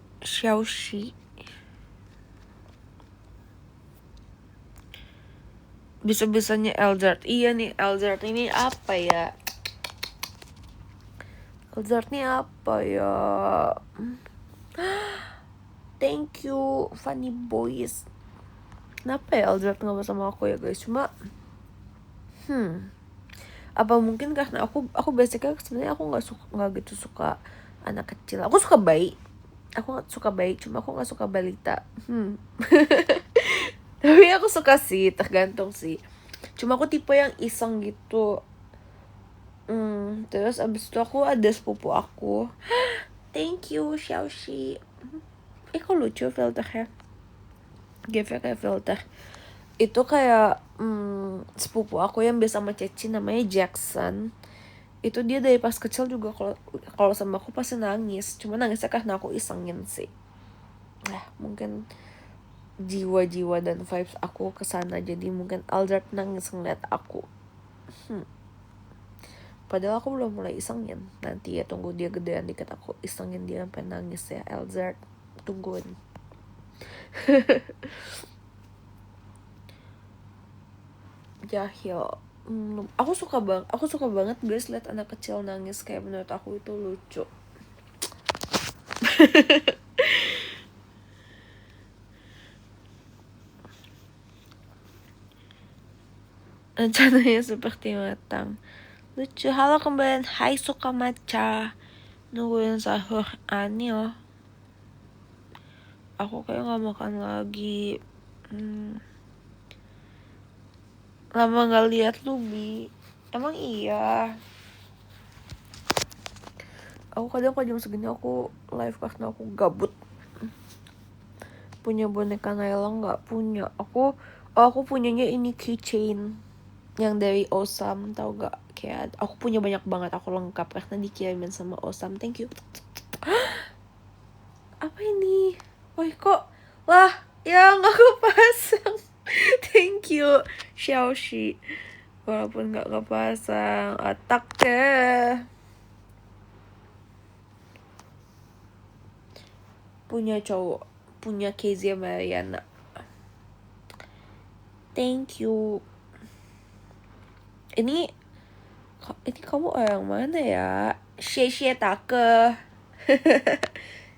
Bisa-bisanya Elzard. Iya nih, Elzard ini apa ya? Thank you funny boys. Kenapa ya Elzard nggak sama aku ya guys? Cuma apa mungkin karena aku basicnya sebenarnya aku nggak gitu suka anak kecil. Aku suka bayi, cuma aku nggak suka balita. Tapi aku suka sih, tergantung sih. Cuma aku tipe yang iseng gitu. Terus abis itu aku ada sepupu aku. Thank you Xiaoxi. Kok lucu filternya, give-nya kayak filter. Itu kayak sepupu aku yang biasa sama Ceci, namanya Jackson. Itu dia dari pas kecil juga kalau sama aku pasti nangis. Cuma nangisnya karena aku isengin sih. Mungkin jiwa-jiwa dan vibes aku kesana, jadi mungkin Aldert nangis ngeliat aku. Padahal aku belum mulai isengin. Nanti ya tunggu dia gedean dikit aku isengin dia sampai nangis ya. Aldert, tungguin. Jahil. Aku suka banget guys lihat anak kecil nangis, kayak menurut aku itu lucu. Rencananya seperti matang. Lucu. Halo kembali. Hai suka matcha. nungguin sahur Anil. Aku kayak gak makan lagi. Lama gak lihat lu, Bi. Emang iya. Aku kadang kalau jam segini aku live karena aku gabut. Punya boneka Naila gak punya. Aku punyanya ini keychain yang dari Osam, tau gak? Kayak aku punya banyak banget, aku lengkap karena dikirimin sama Osam. Thank you. Apa ini? Woi kok lah yang aku pasang. Thank you Xiaoxi. Walaupun gak kepasang otak ke. Punya cowok, punya Kezia Mariana. Thank you. Ini kamu orang mana ya? Xie tak ke.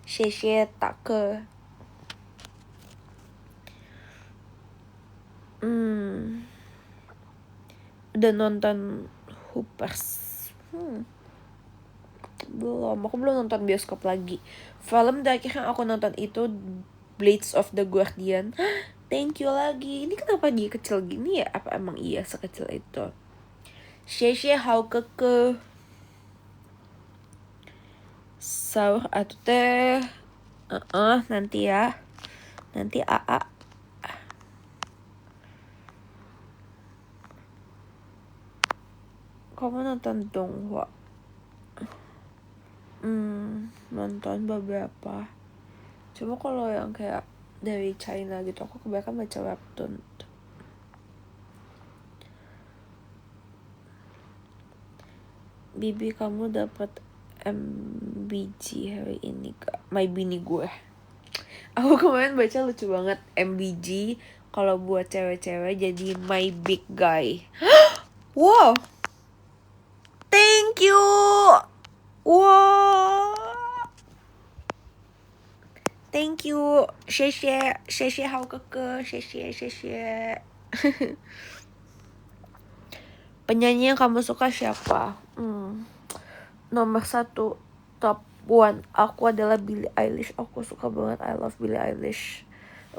Xie tak ke. Udah nonton Hoopers? Belum, aku belum nonton bioskop lagi. Film terakhir yang aku nonton itu Blades of the Guardian. Thank you lagi. Ini kenapa dia kecil gini ya? Apa emang iya sekecil itu? Xie hao keke. Sahur atau teh? Nanti ya. Nanti AA. Kamu nonton Donghua? Nonton beberapa. Cuma kalau yang kayak dari China gitu, aku kebanyakan baca webtoon. Bibi, kamu dapat MBG hari ini kak? My bini gue. Aku kemarin baca lucu banget. MBG kalau buat cewek-cewek jadi my big guy. Wow. Thank you. Wow. Thank you. 谢谢好哥哥，谢谢。Penyanyi yang kamu suka siapa? Nomor 1 top 1 aku adalah Billie Eilish. Aku suka banget, I love Billie Eilish.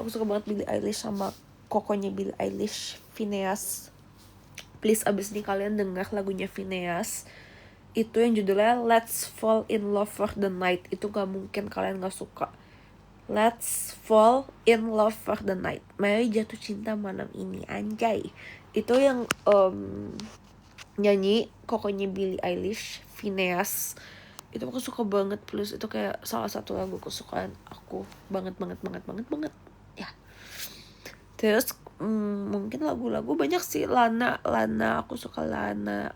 Aku suka banget Billie Eilish sama kokonya Billie Eilish, Phineas. Please abis ini kalian dengar lagunya Phineas. Itu yang judulnya Let's Fall in Love for the Night. Itu gak mungkin kalian gak suka. Let's Fall in Love for the Night. Mari jatuh cinta malam ini, anjay. Itu yang nyanyi kokonya Billie Eilish, Phineas. Itu aku suka banget, plus itu kayak salah satu lagu kesukaan aku banget ya. Terus mungkin lagu-lagu banyak sih. Lana aku suka Lana.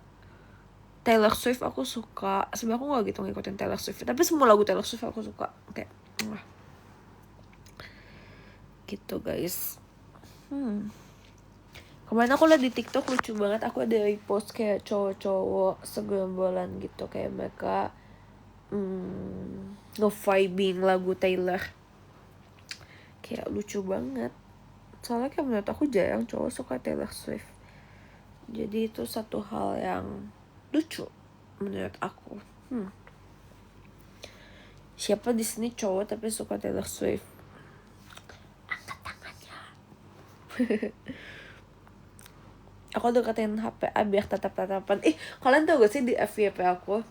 Taylor Swift aku suka. Sebenarnya aku gak gitu ngikutin Taylor Swift, tapi semua lagu Taylor Swift aku suka. Kayak gitu guys. Kemarin aku liat di TikTok lucu banget. Aku ada repost kayak cowok-cowok segerombolan gitu, kayak mereka nge-vibing lagu Taylor. Kayak lucu banget. Soalnya kayak menurut aku jarang cowok suka Taylor Swift. Jadi itu satu hal yang lucu menurut aku. Siapa di sini cowok tapi suka Taylor Swift? Angkat tangannya. Aku deketin HPA biar tatap-tatapan. Kalian tau gak sih di FYP aku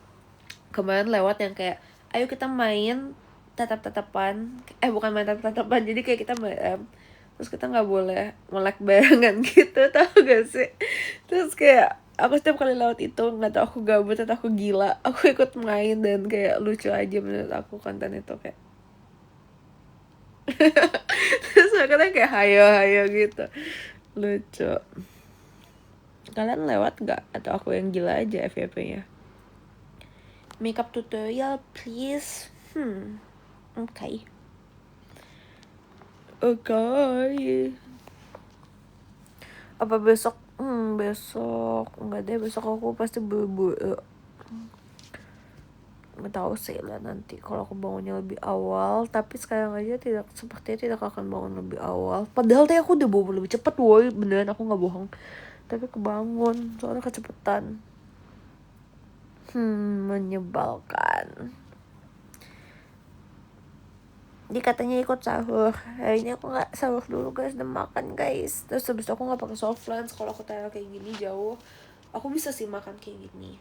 kemarin lewat yang kayak ayo kita main tatap-tatapan. Bukan main tatap-tatapan, jadi kayak kita main terus kita gak boleh melek bayangan gitu, tau gak sih? Terus kayak aku setiap kali lewat itu, gak tau aku gabut atau aku gila, aku ikut main dan kayak lucu aja menurut aku konten itu kayak. Terus makanya kayak hayo gitu, lucu. Kalian lewat gak? Atau aku yang gila aja FYP-nya? Makeup tutorial please. Okay. Apa besok? Besok enggak deh, besok aku pasti buru-buru. Nggak tahu sih lah nanti kalau aku bangunnya lebih awal. Tapi sekarang aja sepertinya tidak akan bangun lebih awal. Padahal tadi aku udah bangun lebih cepet, woi, beneran aku nggak bohong. Tapi kebangun soalnya kecepetan. Menyebalkan. Dia katanya ikut sahur. Hari ini aku nggak sahur dulu guys, udah makan guys. Terus habis itu aku nggak pakai soft lunch. Kalau aku tanya kayak gini jauh, aku bisa sih makan kayak gini.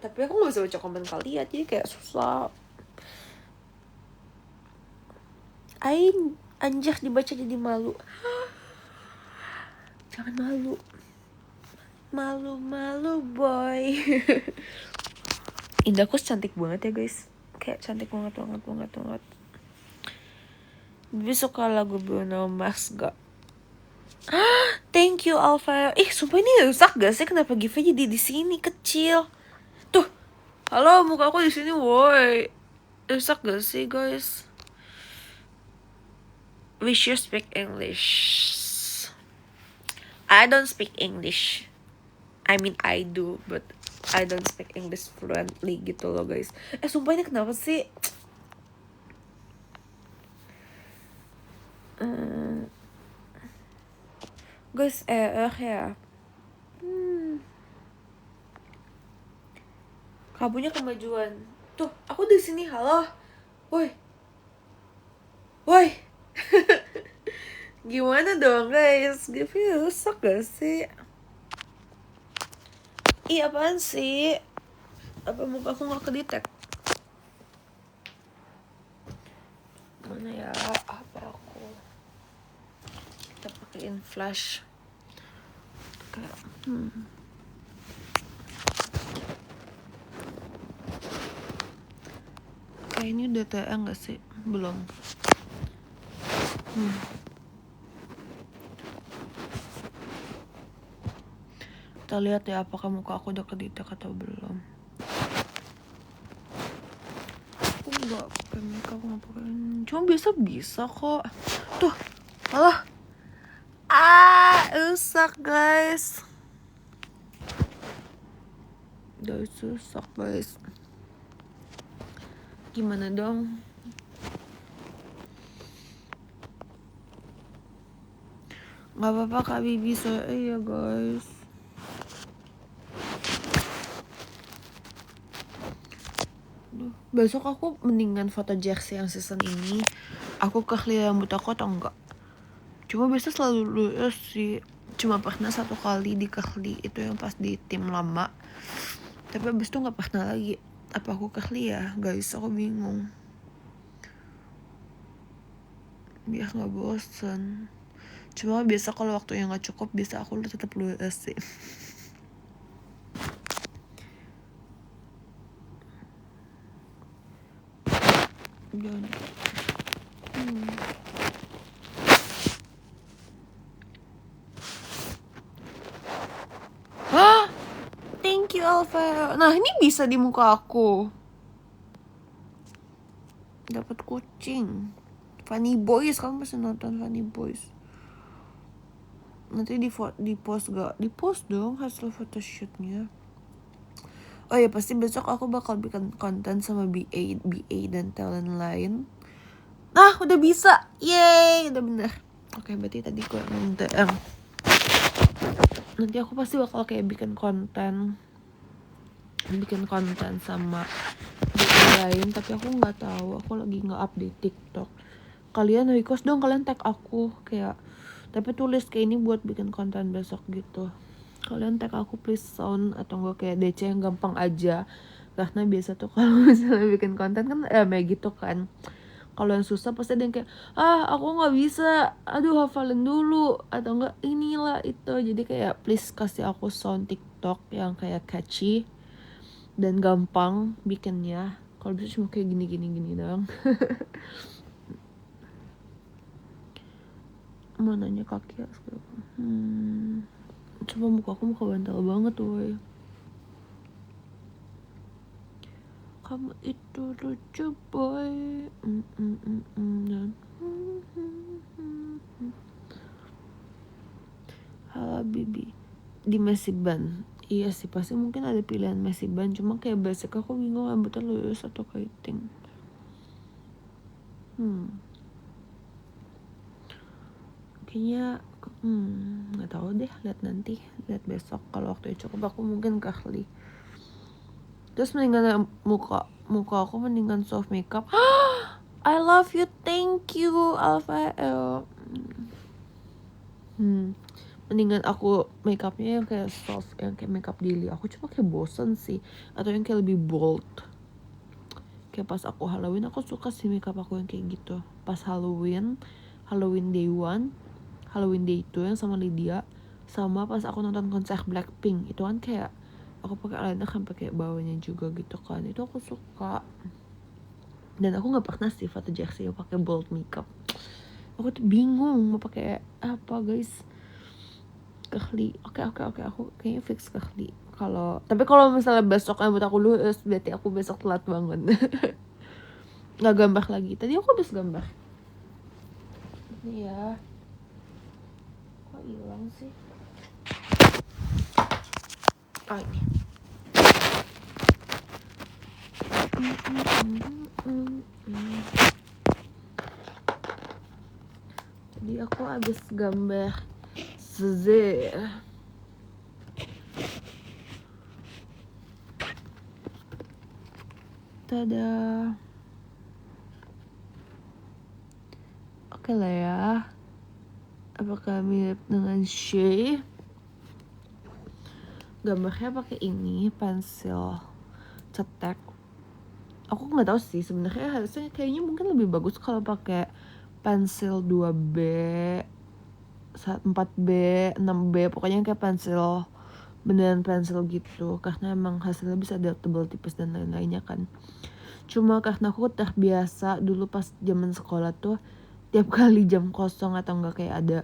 Tapi aku nggak bisa baca komen kalian, jadi kayak susah. Ain anjir dibaca jadi malu. Jangan malu. Malu boy. Indahku cantik banget ya guys. Kayak cantik banget. Bibi suka lagu Bruno Mars gak? Thank you Alvaro. Sumpah ini rusak gak sih? Kenapa give-nya jadi di sini kecil? Tuh. Halo, muka aku di sini, woi. Rusak gak sih, guys? We should speak English. I don't speak English. I mean I do, but I don't speak English fluently gitu loh, guys. Sumpah ini kenapa sih? Guys, ya. Kabunya kemajuan. Tuh, aku di sini. Halo. Woi. Gimana dong, guys? Give-nya rusak gak sih? Apaan sih? Apa muka aku gak kedetek? Mana ya HP aku? Kita pakein flash. Kayak ini udah TA gak sih? Belum. Kita lihat ya apakah muka aku udah kedetek atau belum. Aku gak pakai makeup, gak pakai. Cuma biasa bisa kok. Tuh, alah. Rusak guys. Rusak guys. Gimana dong? Gak apa-apa Kak Bibi, iya guys. Besok aku mendingan foto jersey yang season ini. Aku kehlih rambut aku atau enggak? Cuma biasa selalu lurus sih. Cuma pernah 1 kali di kehlih, itu yang pas di tim lama. Tapi abis itu gak pernah lagi. Apa aku kehlih ya guys? Aku bingung. Biar gak bosan. Cuma biasa kalau waktu yang gak cukup, biasa aku tetap lurus sih. Jangan. Thank you Alvaro. Nah ini bisa di muka aku. Dapat kucing. Funny Boys, kamu masih nonton Funny Boys? Nanti di post gak? Di post dong hasil photoshootnya. Oh ya, pasti besok aku bakal bikin konten sama BA dan talent lain. Nah udah bisa. Yeay, udah bener. Oke, berarti tadi gue minta nanti aku pasti bakal kayak bikin konten sama BA lain. Tapi aku nggak tahu, aku lagi nggak update TikTok. Kalian request dong, kalian tag aku kayak, tapi tulis kayak ini buat bikin konten besok gitu. Kalian tag aku please sound, atau enggak kayak DC yang gampang aja. Karena biasa tuh kalau misalnya bikin konten kan kayak gitu kan. Kalau yang susah pasti ada yang kayak, aku nggak bisa, aduh hafalin dulu, atau enggak inilah itu. Jadi kayak please kasih aku sound TikTok yang kayak catchy dan gampang bikinnya. Kalau bisa cuma kayak gini dong. Mananya kaki ya sekarang. Coba muka aku muka bantal banget woy. Kamu itu lucu boy. Halo Bibi. Di Mesiban. Iya sih, pasti mungkin ada pilihan Mesiban. Cuma kayak basic aku bingung rambutnya lurus atau keriting. Kayaknya nggak tahu deh, lihat nanti, lihat besok kalau waktunya cukup aku mungkin kehlih. Terus mendingan muka aku mendingan soft makeup. I love you, thank you Alfael. Mendingan aku makeupnya yang kayak soft, yang kayak makeup daily. Aku cuma kayak bosen sih, atau yang kayak lebih bold. Kayak pas aku Halloween, aku suka sih makeup aku yang kayak gitu. Pas Halloween day 1, Halloween day 2 yang sama Lydia, sama pas aku nonton konser Blackpink, itu kan kayak aku pakai eyeliner sampai kayak bawahnya juga gitu kan. Itu aku suka. Dan aku nggak pernah sih foto Jersey yang pakai bold makeup. Aku tuh bingung mau pakai apa guys. Kehli, oke aku kayaknya fix Kehli. Tapi kalau misalnya besok rambut aku lurus, berarti aku besok telat bangun. Nggak gambar lagi. Tadi aku habis gambar. Ini ya. Kok hilang sih? Oh ini. Tadi aku habis gambar Zee. Tada. Oke lah ya. Apakah mirip dengan Shay? Gambarnya pakai ini pensil cetek. Aku nggak tahu sih sebenarnya, harusnya kayaknya mungkin lebih bagus kalau pakai pensil 2B, 4B, 6B, pokoknya kayak pensil beneran pensil gitu, karena emang hasilnya bisa tebal tipis dan lain-lainnya kan. Cuma karena aku terbiasa dulu pas zaman sekolah tuh tiap kali jam kosong atau enggak kayak ada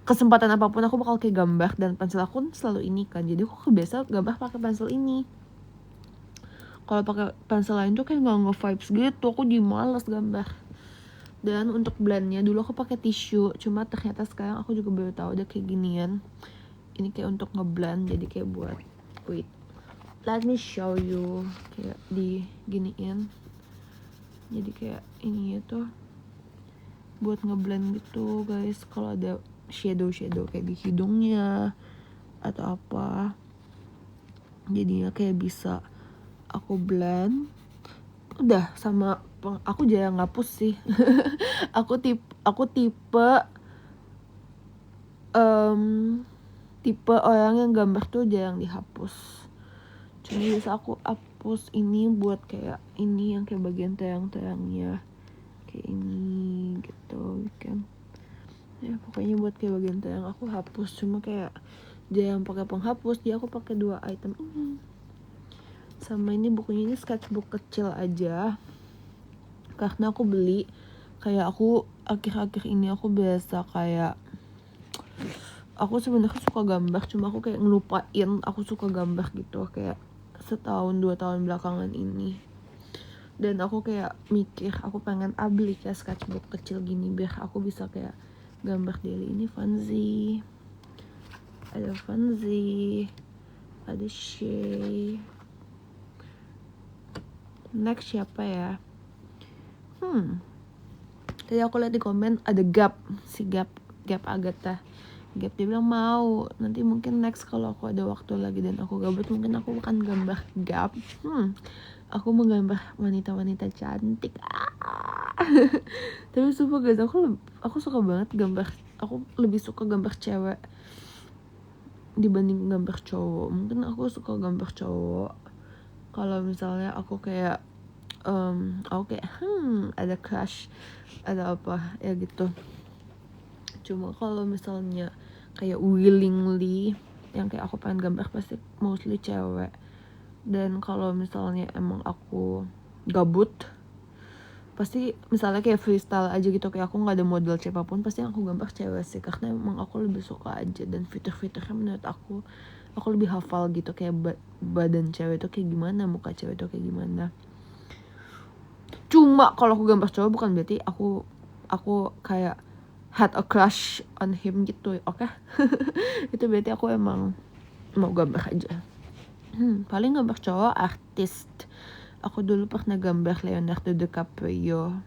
kesempatan apapun aku bakal kayak gambar, dan pensil aku selalu ini kan, jadi aku kebiasa gambar pakai pensil ini. Kalau pakai pensil lain tuh kayak nggak nge-vibes gitu, aku jadi males gambar. Dan untuk blendnya dulu aku pakai tisu, cuma ternyata sekarang aku juga baru tahu ada kayak ginian. Ini kayak untuk ngeblend, jadi kayak buat wait, let me show you, kayak di giniin. Jadi kayak ini tuh buat ngeblend gitu guys, kalau ada shadow kayak di hidungnya atau apa, jadinya kayak bisa aku blend. Udah sama aku jarang ngapus sih. aku tipe tipe orang yang gambar tuh jarang dihapus. Cuma bisa aku hapus ini buat kayak ini yang kayak bagian terang-terangnya kayak ini gitu kan. Ya pokoknya buat kayak bagian terang aku hapus, cuma kayak jarang pakai penghapus, jadi aku pakai 2 item ini. Sama ini bukunya, ini sketchbook kecil aja karena aku beli kayak aku akhir-akhir ini aku biasa kayak aku sebenarnya suka gambar, cuma aku kayak ngelupain aku suka gambar gitu kayak setahun 2 tahun belakangan ini. Dan aku kayak mikir aku pengen beli kayak sketchbook kecil gini biar aku bisa kayak gambar daily. Ini Fanzi, ada Shay. Next siapa ya? Tadi aku lihat di komen ada Gap Agatha. Gap dia bilang mau, nanti mungkin next kalau aku ada waktu lagi dan aku gabut mungkin aku akan gambar Gap. Aku menggambar wanita-wanita cantik. Tapi sumpah guys, aku suka banget gambar. Aku lebih suka gambar cewek dibanding gambar cowok. Mungkin aku suka gambar cowok kalau misalnya aku kayak ada crush, ada apa ya gitu. Cuma kalau misalnya kayak willingly yang kayak aku pengen gambar pasti mostly cewek. Dan kalau misalnya emang aku gabut, pasti misalnya kayak freestyle aja gitu, kayak aku nggak ada model siapapun, pasti aku gambar cewek sih, karena emang aku lebih suka aja. Dan fitur-fiturnya menurut aku lebih hafal gitu, kayak badan cewek itu kayak gimana, muka cewek itu kayak gimana. Cuma kalau aku gambar cowok bukan berarti aku kayak had a crush on him gitu, oke? Itu berarti aku emang mau gambar aja. Paling gambar cowok artis. Aku dulu pernah gambar Leonardo DiCaprio.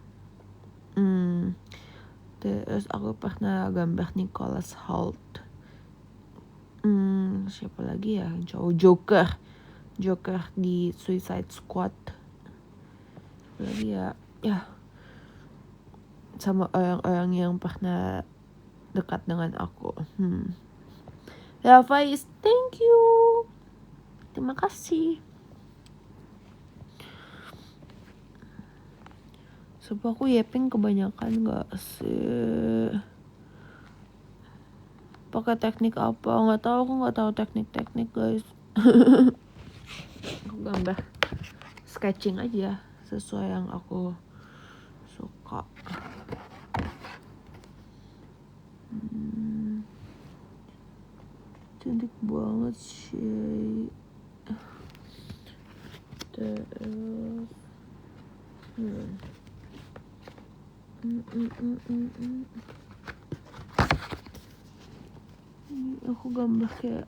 Terus aku pernah gambar Nicholas Hoult. Siapa lagi ya cowok? Joker di Suicide Squad. Lagi ya sama orang-orang yang pernah dekat dengan aku. Ya Faiz, thank you, terima kasih. Sumpah aku Yepeng kebanyakan gak sih? Pakai teknik apa? Nggak tahu, aku nggak tahu teknik guys. Aku gambar sketching aja sesuai yang aku suka. Cantik banget sih. Terus ini aku gambar kayak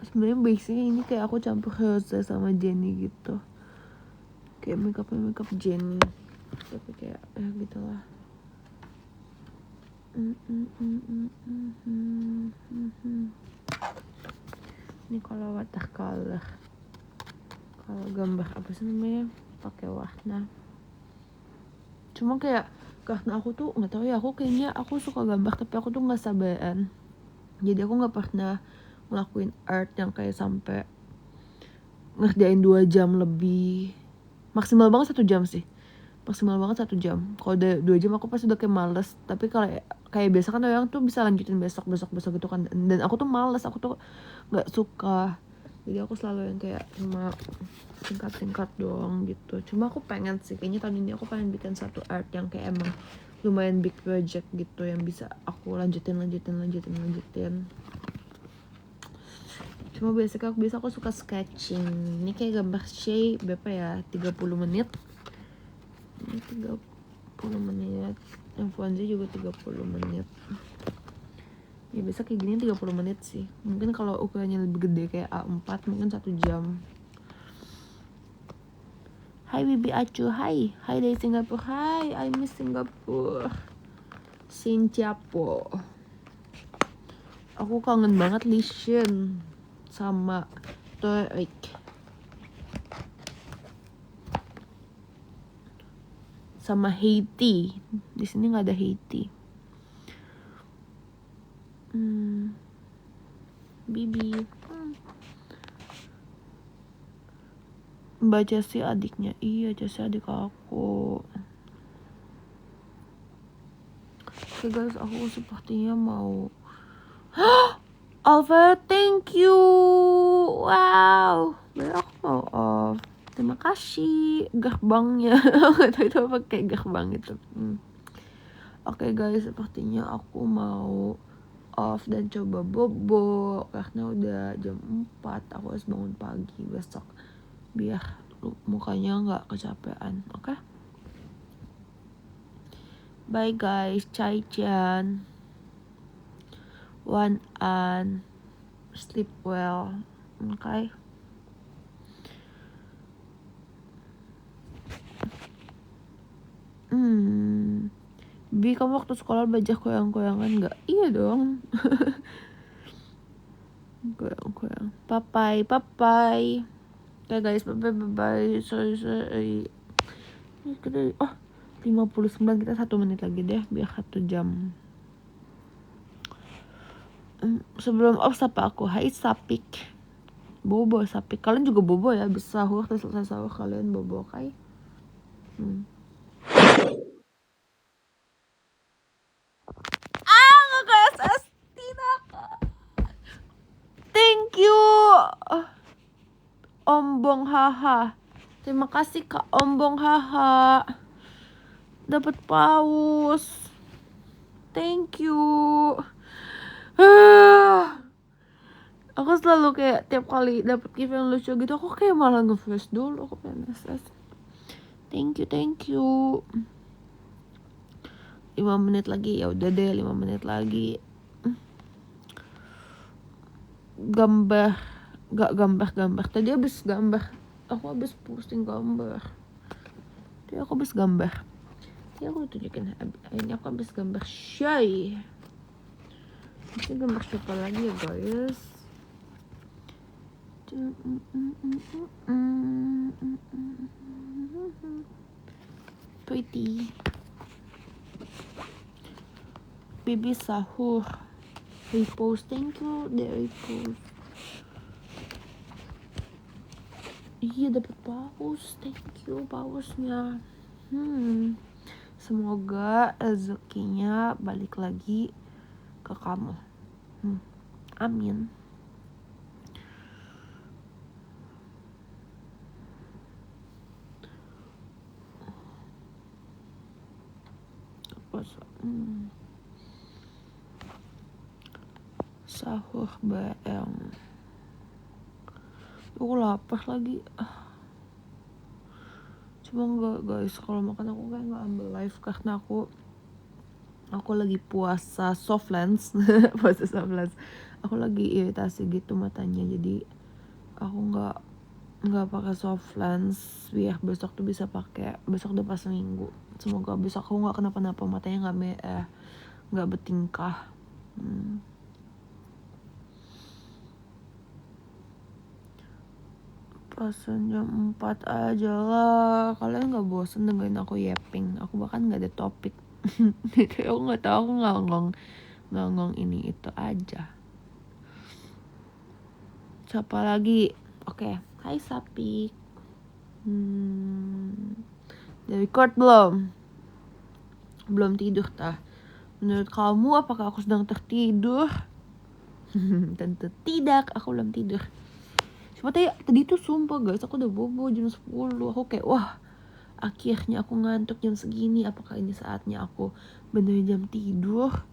sebenarnya basicnya ini kayak aku campur Rose sama Jennie gitu, kayak makeup Jennie, tapi kayak gitulah. Ini kalau watercolor, kalau gambar apa sih namanya, pakai warna. Cuma kayak karena aku tuh nggak tahu ya, aku kayaknya aku suka gambar tapi aku tuh nggak sabaran, jadi aku nggak pernah ngelakuin art yang kayak sampai ngerjain 2 jam lebih. Maksimal banget 1 jam sih, maksimal banget 1 jam. Kalau udah 2 jam aku pasti udah kayak males. Tapi kalau kayak biasa kan orang tuh bisa lanjutin besok gitu kan, dan aku tuh males, aku tuh nggak suka. Jadi aku selalu yang kayak cuma singkat doang gitu. Cuma aku pengen sih, kayaknya tahun ini aku pengen bikin satu art yang kayak emang lumayan big project gitu, yang bisa aku lanjutin. Cuma biasanya aku suka sketching. Ini kayak gambar shape berapa ya, 30 menit. Ini 30 menit. Yang Fonzie juga 30 menit. Ya biasa kayak gini 30 menit sih. Mungkin kalau ukurannya lebih gede kayak A4 mungkin 1 jam. Hai Bibi Acu, hai dari Singapura, hai, I miss Singapura. Sincapo. Aku kangen banget Lishan sama Torik. Sama Haiti. Di sini nggak ada Haiti. Bibi. Mbak Jessie adiknya. Iya, Jessie adik aku. Oke guys, aku sepertinya mau Alva, thank you. Wow, baru aku mau off. Terima kasih gerbangnya. Gak tahu itu apa, kayak gerbang gitu. Oke guys, sepertinya aku mau off dan coba bobo karena udah jam 4. Aku harus bangun pagi besok biar mukanya nggak kecapean. Oke? Bye guys, Chan. One and sleep well. Okay? Bi, kamu waktu sekolah belajar koyang-koyangan nggak? Iya dong. Koyang. Papai. Oke guys, bye. Sorry. Oh, 59, kita 1 menit lagi deh biar 1 jam. Sebelum off sapa aku, hai Sapik. Bobo Sapik. Kalian juga bobo ya, bisa sahur terus selesai sahur kalian bobo, kai? Nge-SS tidak. Thank you Ombong haha. Terima kasih Kak Ombong haha. Dapat paus. Thank you. Aku selalu kayak tiap kali dapat gift yang lucu gitu, aku kayak malah nge-flash dulu, aku pengen SS. Thank you. 5 menit lagi, ya udah deh 5 menit lagi. Gambar. Tadi habis gambar. Aku habis posting gambar. Tadi aku habis gambar. Ini aku tunjukin, ini aku habis gambar Shay. Ini gambar siapa lagi ya guys? Pretty. Bibi sahur. Repost, thank you dari repost. Iya dapat paus, thank you pausnya. Semoga rezekinya balik lagi ke kamu. Amin. Sahur bareng. Aku lapar lagi. Cuma enggak guys, kalau makan aku kayak nggak ambil live karena aku lagi puasa soft lens. Puasa soft lens. Aku lagi iritasi gitu matanya, jadi aku nggak pakai soft lens biar besok tuh bisa pakai. Besok udah pas seminggu. Semoga besok aku nggak kenapa-napa, matanya nggak merah, nggak bertingkah. Pasan jam 4 aja lah. Kalian gak bosen dengerin aku yapping? Aku bahkan gak ada topik. Jadi aku gak tahu, aku ngangong ini itu aja. Siapa lagi? Oke. Hai Sapik. Udah record belum? Belum tidur tah? Menurut kamu apakah aku sedang tertidur? Tentu tidak, aku belum tidur. Tadi tuh sumpah guys, aku udah bobo jam 10. Aku kayak wah, akhirnya aku ngantuk jam segini. Apakah ini saatnya aku benerin jam tidur?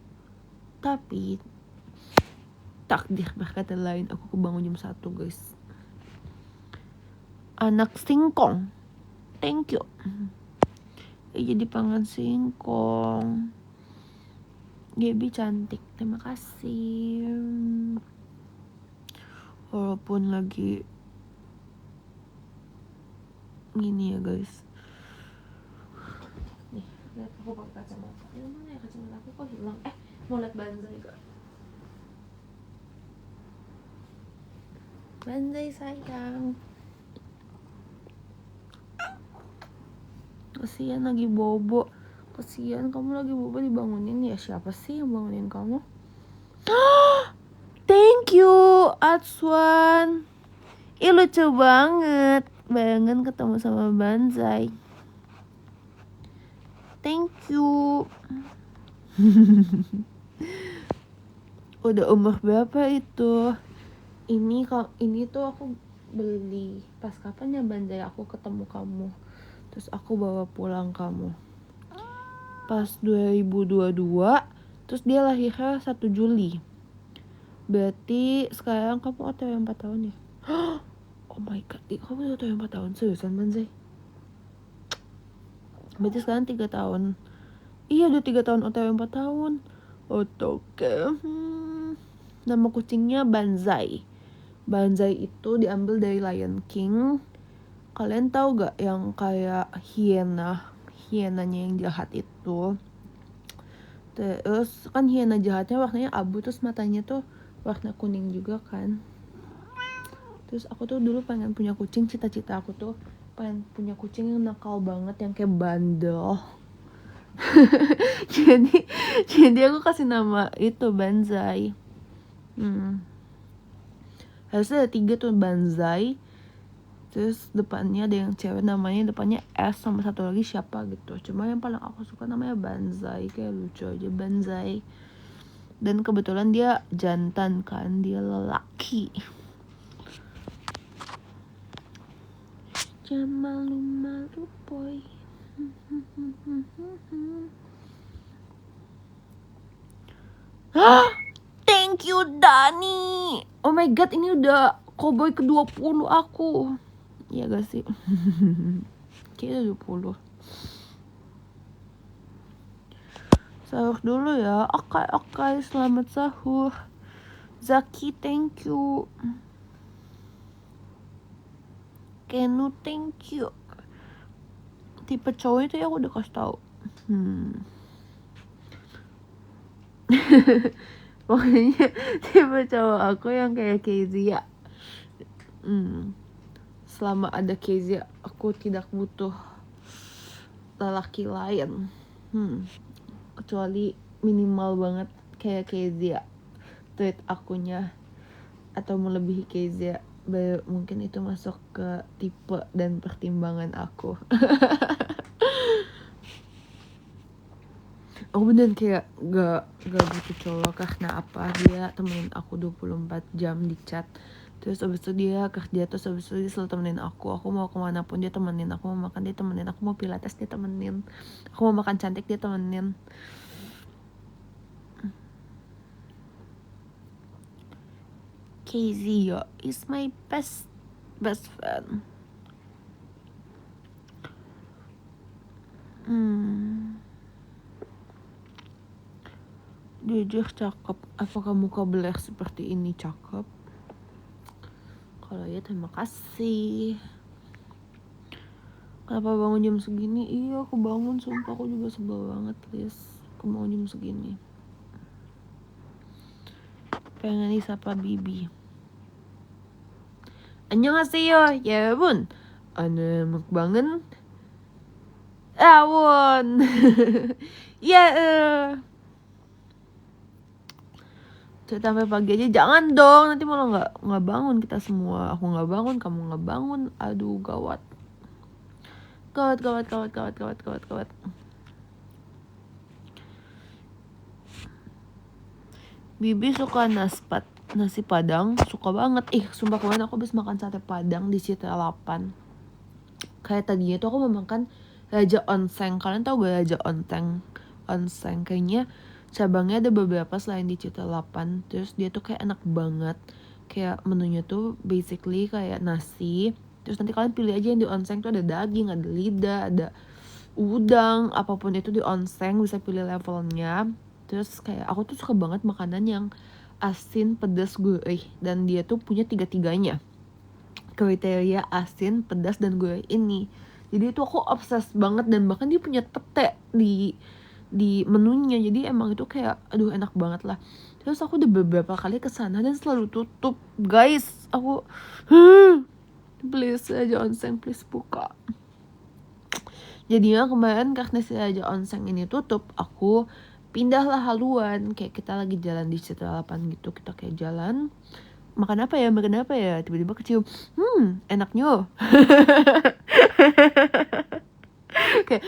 Tapi takdir berkata lain, aku kebangun jam 1 guys. Anak singkong, thank you. Jadi pangan singkong. Gaby cantik, terima kasih. Walaupun lagi gini ya guys. Nih, lihat aku pakai kacamata. Mana ya kacamata aku kok hilang? Mau lihat Banzai gak? Banzai sayang. Kasihan lagi bobo. Kasihan kamu lagi bobo dibangunin ya. Siapa sih yang bangunin kamu? Thank you Atswan. Lucu banget. Bayangan ketemu sama Banzai. Thank you. Udah umur berapa itu? Ini tuh aku beli pas kapan ya Banzai aku ketemu kamu. Terus aku bawa pulang kamu pas 2022. Terus dia lahirnya 1 Juli. Berarti sekarang kamu OTW 4 tahun ya? Oh my god, kamu udah OTW 4 tahun? Seriusan Banzai? Berarti sekarang 3 tahun. Iya udah 3 tahun OTW 4 tahun. Oke. Nama kucingnya Banzai. Banzai itu diambil dari Lion King. Kalian tahu gak yang kayak hienanya yang jahat itu? Terus kan hiena jahatnya warnanya abu, terus matanya tuh warna kuning juga kan. Terus aku tuh dulu pengen punya kucing, cita-cita aku tuh pengen punya kucing yang nakal banget, yang kayak bandel. jadi aku kasih nama itu Banzai. Harusnya ada 3 tuh Banzai. Terus depannya ada yang cewek, namanya depannya S, sama satu lagi siapa gitu. Cuma yang paling aku suka namanya Banzai, kayak lucu aja Banzai. Dan kebetulan dia jantan kan, dia lelaki. Jangan malu boy. Thank you Dani. Oh my god, ini udah cowboy ke-20 aku. Iya gak sih? Kayaknya 20. Sahur dulu ya. Oke, selamat sahur. Zaki, thank you. Kenu, thank you. Tipe cowok itu ya aku udah kasih tau. Pokoknya tipe cowok aku yang kayak Kezia. Selama ada Kezia, aku tidak butuh lelaki lain. kecuali minimal banget kayak Kezia tweet akunnya atau melebihi Kezia, baru mungkin itu masuk ke tipe dan pertimbangan aku. Aku beneran kayak gak butuh cowok karena apa, dia temenin aku 24 jam di chat, terus abis itu dia kerja, terus abis itu dia selalu temenin aku mau kemana pun dia temenin, aku mau makan dia temenin, aku mau pilates dia temenin, aku mau makan cantik dia temenin. Kezia is my best friend. Jujur cakep. Apakah muka beler seperti ini cakep? Kalau ya terima kasih. Kenapa bangun jam segini? Iya aku bangun, sumpah aku juga sebel banget please. Aku bangun jam segini. Pengen disapa Bibi. 안녕하세요 여러분. 오늘 먹방은 rawon. Ya sampai pagi aja jangan dong, nanti malah nggak bangun kita semua. Aku nggak bangun, kamu nggak bangun, aduh gawat. Bibi suka nasi padang, suka banget. Sumpah kemarin aku habis makan sate padang di Citra 8. Kayak tadinya tuh aku mau makan Raja Onseng. Kalian tahu gak Raja Onseng? Kayaknya cabangnya ada beberapa selain di Citra 8. Terus dia tuh kayak enak banget. Kayak menunya tuh basically kayak nasi. Terus nanti kalian pilih aja yang di Onseng tuh ada daging, ada lidah, ada udang, apapun itu di Onseng bisa pilih levelnya. Terus kayak aku tuh suka banget makanan yang asin, pedas, gurih, dan dia tuh punya tiga-tiganya kriteria asin, pedas, dan gurih ini. Jadi itu aku obses banget, dan bahkan dia punya pete di menunya. Jadi emang itu kayak aduh enak banget lah. Terus aku udah beberapa kali kesana dan selalu tutup guys. Aku please aja Onseng please buka. Jadinya kemarin karena si Raja Onseng ini tutup, aku pindahlah haluan. Kayak kita lagi jalan di Citra 8 gitu, kita kayak jalan makan apa ya tiba-tiba kecium enaknya. Kayak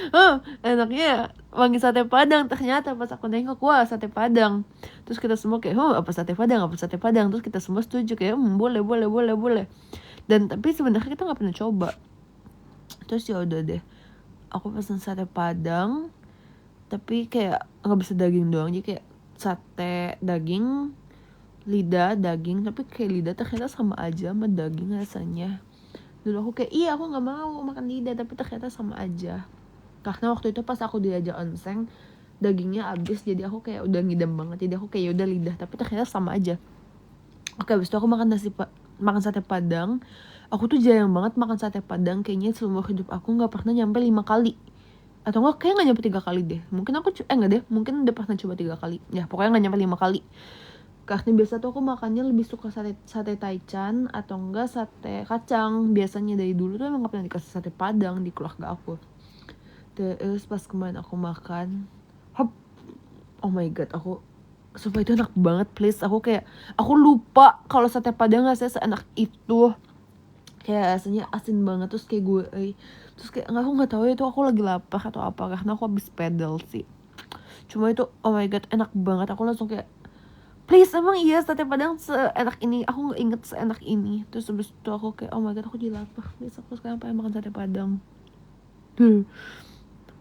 enaknya wangi sate padang. Ternyata pas aku nengok wah sate padang. Terus kita semua kayak apa sate padang. Terus kita semua setuju kayak boleh. Dan tapi sebenarnya kita nggak pernah coba. Terus ya udah deh, aku pesen sate padang tapi kayak nggak bisa daging doang, jadi kayak sate daging, lidah daging, tapi kayak lidah ternyata sama aja sama daging rasanya. Dulu aku kayak aku nggak mau makan lidah, tapi ternyata sama aja. Karena waktu itu pas aku diajak Onseng dagingnya habis, jadi aku kayak udah ngidam banget, jadi aku kayak udah lidah, tapi ternyata sama aja. Oke, habis itu aku makan sate padang. Aku tuh jarang banget makan sate padang, kayaknya seumur hidup aku nggak pernah nyampe 5 kali. Atau enggak, kayak gak nyampe 3 kali deh. Mungkin aku enggak deh, mungkin udah pernah coba 3 kali. Ya pokoknya gak nyampe 5 kali. Karena biasa tuh aku makannya lebih suka sate taichan atau enggak sate kacang. Biasanya dari dulu tuh emang gak pernah dikasih sate padang di keluarga aku. Terus pas kemarin aku makan, oh my god, aku sumpah itu enak banget please. Aku lupa kalau sate padang rasanya seenak itu. Kayak rasanya asin banget, terus kayak gue terus kayak aku nggak tahu itu aku lagi lapar atau apa, karena aku habis pedal sih. Cuma itu oh my god enak banget. Aku langsung kayak please emang iya sate padang seenak ini, aku nggak inget seenak ini. Terus habis itu aku kayak oh my god aku jadi lapar, please aku sekarang pengen makan sate padang.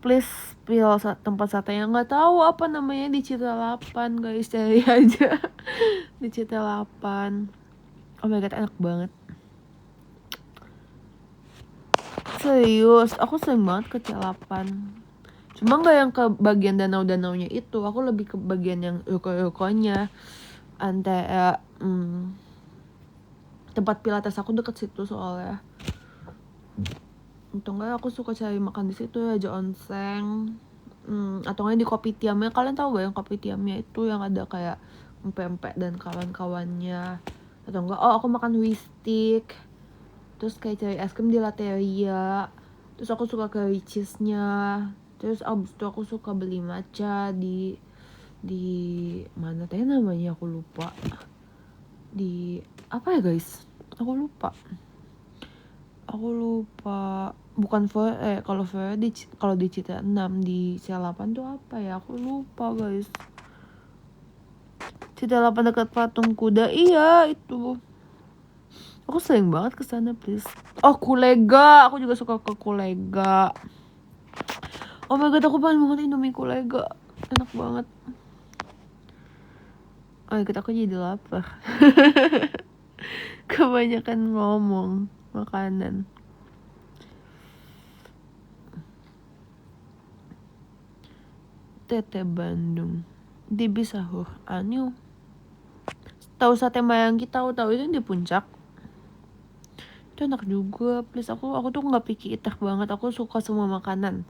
Please pilih tempat sate yang nggak tahu apa namanya di Citra 8 guys, cari aja di Citra 8. Oh my god enak banget. Serius, aku sering banget ke C8. Cuma gak yang ke bagian danau-danaunya itu. Aku lebih ke bagian yang ruko-rukonya. Antara tempat pilates aku deket situ soalnya. Atau enggak aku suka cari makan di situ Raja Onseng. Atau enggak di Kopitiamnya. Kalian tahu gak yang Kopitiamnya itu yang ada kayak empek-empek dan kawan-kawannya. Atau enggak aku makan wistik. Terus kayak cari es krim di Latteria. Terus aku suka curry cheese-nya. Terus abis itu aku suka beli matcha di mana teh namanya, aku lupa. Di apa ya guys? Aku lupa. Bukan kalau di Citra 6 di C8 tuh apa ya? Aku lupa guys. Citra 8 dekat patung kuda. Iya, itu. Aku sering banget ke sana, please. Oh, Kulega. Aku juga suka ke Kulega. Oh my god, aku pengen banget Indomie Kulega. Enak banget. Oh my god, aku jadi lapar. Kebanyakan ngomong makanan. Tete Bandung. Di Bisahur. Anyu. Tahu sate Mayangki, tahu itu di Puncak. Itu enak juga, please. Aku tuh nggak picky eater banget. Aku suka semua makanan.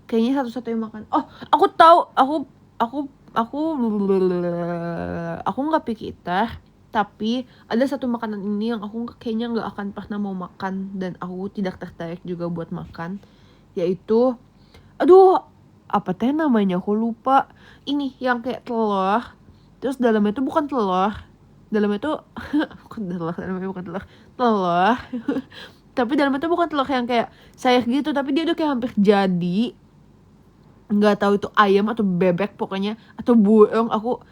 Kayaknya satu-satunya makan. Oh, aku tahu. Aku nggak picky eater. Tapi ada satu makanan ini yang aku kayaknya nggak akan pernah mau makan dan aku tidak tertarik juga buat makan, yaitu, aduh, apa teh namanya? Aku lupa. Ini yang kayak telur. Terus dalamnya itu bukan telur. Dalamnya itu bukan telur. Telur. Tapi dalamnya itu bukan telur yang kayak sayur gitu, tapi dia udah kayak hampir jadi. Nggak tahu itu ayam atau bebek pokoknya, atau burung. Aku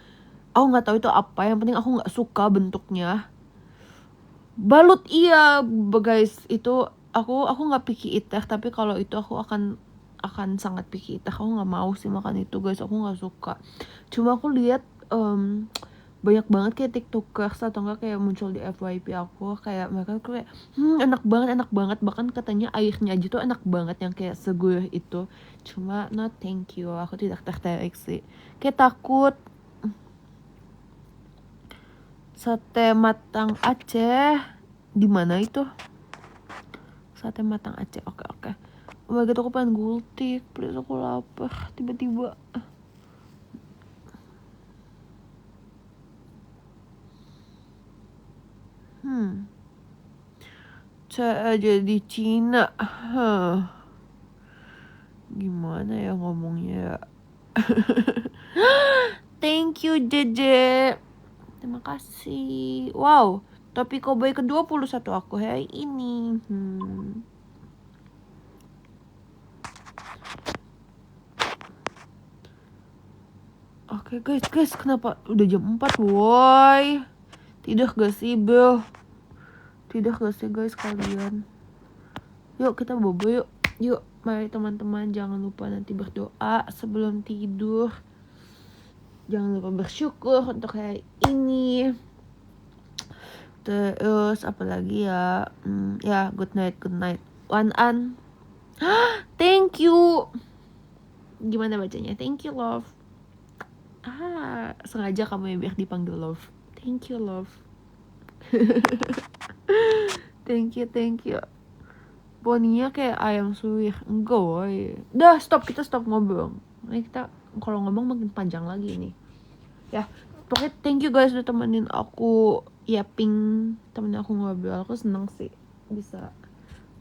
nggak tahu itu apa. Yang penting aku nggak suka bentuknya. Balut, iya guys, itu aku nggak picky eater, tapi kalau itu aku akan sangat picky eater. Aku nggak mau sih makan itu guys, aku nggak suka. Cuma aku lihat banyak banget kayak tiktokers atau enggak kayak muncul di FYP aku, kayak mereka kayak enak banget, bahkan katanya airnya aja tuh enak banget yang kayak segurih itu. Cuma no thank you, aku tidak tertarik sih, kayak takut. Sate matang Aceh di mana itu? Sate matang Aceh, oke. Oh my god, aku pengen gultik, please, aku lapar tiba-tiba. Saya jadi Cina. Gimana ya ngomongnya? Thank you Jeje. Terima kasih. Wow, topi koboi ke-21 aku hari ini. Oke guys, kenapa udah jam 4 woi? Tidur gak sih bro? Tidur gak sih guys kalian? Yuk kita bobo yuk. Mari teman-teman, jangan lupa nanti berdoa sebelum tidur. Jangan lupa bersyukur untuk hari ini. Terus apalagi ya? Ya, good night. Wan An. Thank you. Gimana bacanya? Thank you love. Sengaja kamu yang biar dipanggil love. Thank you love. Thank you. Poninya kayak ayam suwir. Enggak woy. Udah kita stop ngobrol. Ini kita kalau ngomong makin panjang lagi nih. Ya, pokoknya thank you guys udah temenin aku temenin aku ngobrol. Aku seneng sih bisa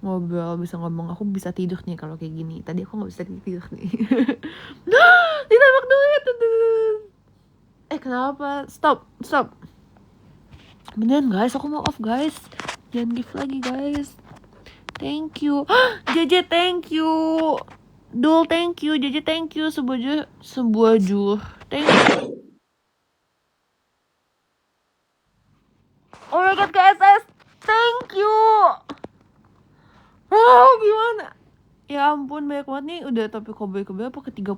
ngobrol, bisa ngomong. Aku bisa tidur nih kalau kayak gini. Tadi aku nggak bisa tidur nih. Ditembak duit. Kenapa? Stop. Beneran guys, aku mau off guys. Jangan gift lagi guys. Thank you. JJ thank you. Dul thank you. JJ thank you. Sebuah jur. Thank you. Oh my god KSS. Thank you. Gimana? Ya ampun, banyak banget nih. Udah topi koboi apa ke 30.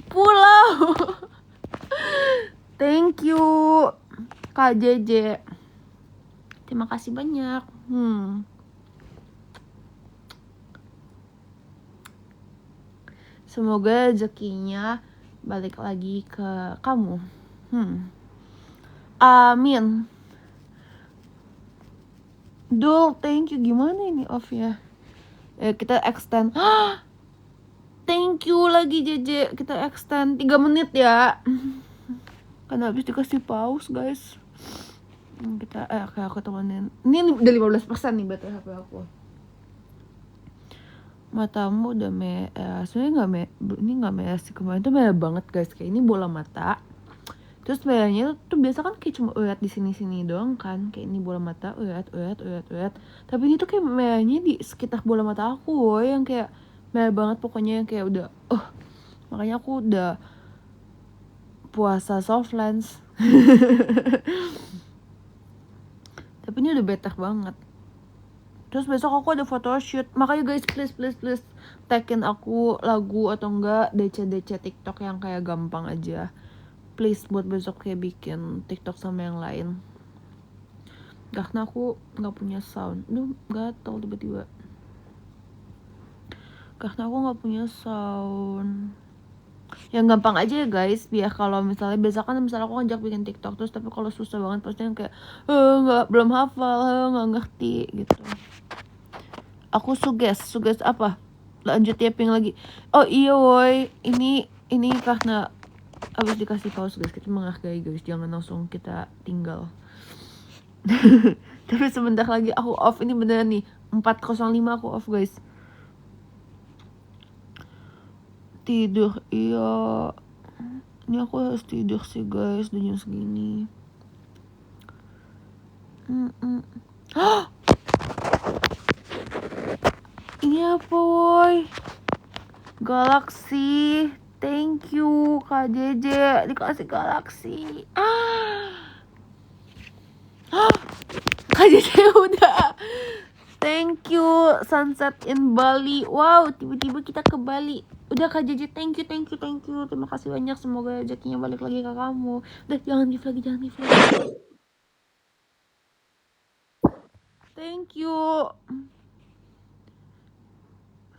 Pulau. Thank you Kak JJ. Terima kasih banyak. Semoga rezekinya balik lagi ke kamu. Amin. Dul, thank you. Gimana ini off ya? Kita extend. Thank you lagi JJ. Kita extend 3 menit ya. Karena habis dikasih pause guys. Kita kayak aku temenin. Ini udah 15% nih baterai HP aku. matamu udah sebenarnya ini nggak merah sih, kemarin tuh merah banget guys, kayak ini bola mata. Terus merahnya tuh biasa kan kayak cuma urat di sini doang kan, kayak ini bola mata, urat. Tapi ini tuh kayak merahnya di sekitar bola mata aku, woy, yang kayak merah banget pokoknya, yang kayak udah, makanya aku udah puasa soft lens. Tapi ini udah better banget. Terus besok aku ada photoshoot, makanya guys please tagin aku lagu atau enggak DC TikTok yang kayak gampang aja. Please buat besok kayak bikin TikTok sama yang lain. Karena aku nggak punya sound. Gatel tiba-tiba. Karena aku nggak punya sound. Yang gampang aja ya guys, biar kalau misalnya biasa kan misalnya aku ngajak bikin TikTok terus, tapi kalau susah banget pasti yang kayak belum hafal, nggak ngerti gitu. Aku suges apa? Lanjut tapping lagi. Oh iya woy, ini karena abis dikasih pause guys, kita menghargai guys, jangan langsung kita tinggal. Tapi sebentar lagi aku off, ini beneran nih 4:05 aku off guys. Tidur, iya. Ini aku harus tidur sih guys, udah jam segini. Ini apa woy? Galaxy. Thank you Kak JJ, dikasih Galaxy. Kak JJ udah. Thank you Sunset in Bali. Wow, tiba-tiba kita ke Bali. Udah Kak JJ, thank you. Terima kasih banyak, semoga rezekinya balik lagi ke kamu. Udah, jangan give lagi. Thank you.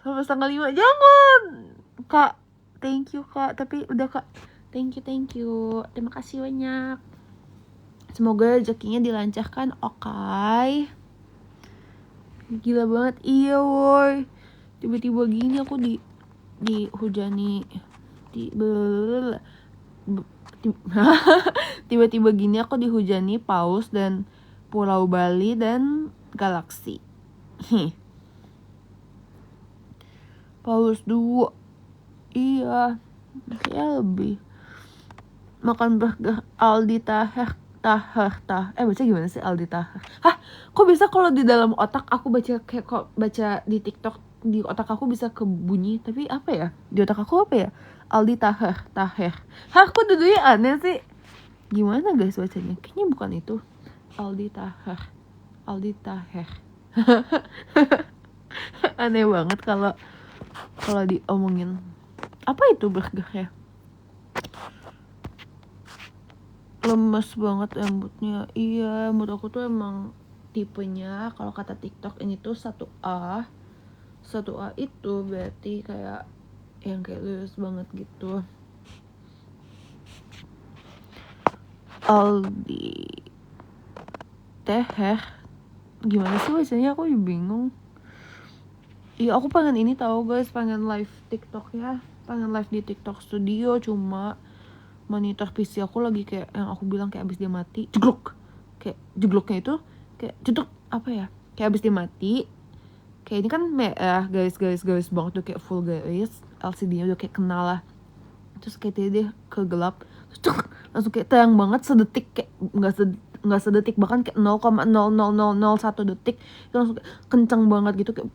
Sampai 4:30, jangan Kak. Thank you Kak, tapi udah Kak. Thank you. Terima kasih banyak. Semoga rezekinya dilancarkan, oke. Gila banget, iya woy. Tiba-tiba gini aku dihujani tiba-tiba gini aku dihujani Paus dan Pulau Bali dan Galaxy. Paus 2. Iya, kayak lebih. Makan burger Aldi Taher. Baca gimana sih Aldi Taher? Kok bisa kalau di dalam otak aku baca kayak, kok baca di TikTok di otak aku bisa kebunyi, tapi apa ya? Di otak aku apa ya? Aldi Taher. Kok duduknya aneh sih? Gimana guys bacanya? Kayaknya bukan itu. Aldi Taher. Aneh banget kalau diomongin. Apa itu burgernya? Lemes banget rambutnya. Iya, rambut aku tuh emang tipenya kalau kata TikTok ini tuh 1A itu berarti kayak yang kayak lurus banget gitu. Aldi Teher, gimana sih bacanya, aku juga bingung. Iya, aku pengen ini tahu guys, pengen live TikTok ya, pengen live di TikTok Studio, cuma monitor PC aku lagi kayak yang aku bilang kayak abis dia mati, jegluk. Kayak jegluknya itu kayak jeduk apa ya? Kayak abis dia mati. Kayak ini kan merah guys banget tuh, kayak full garis, LCD-nya udah kayak kenal lah. Terus kayak dia kegelap, terus langsung kayak terang banget sedetik, kayak nggak sedetik, bahkan kayak 0,00001 detik itu langsung kayak kencang banget gitu, kayak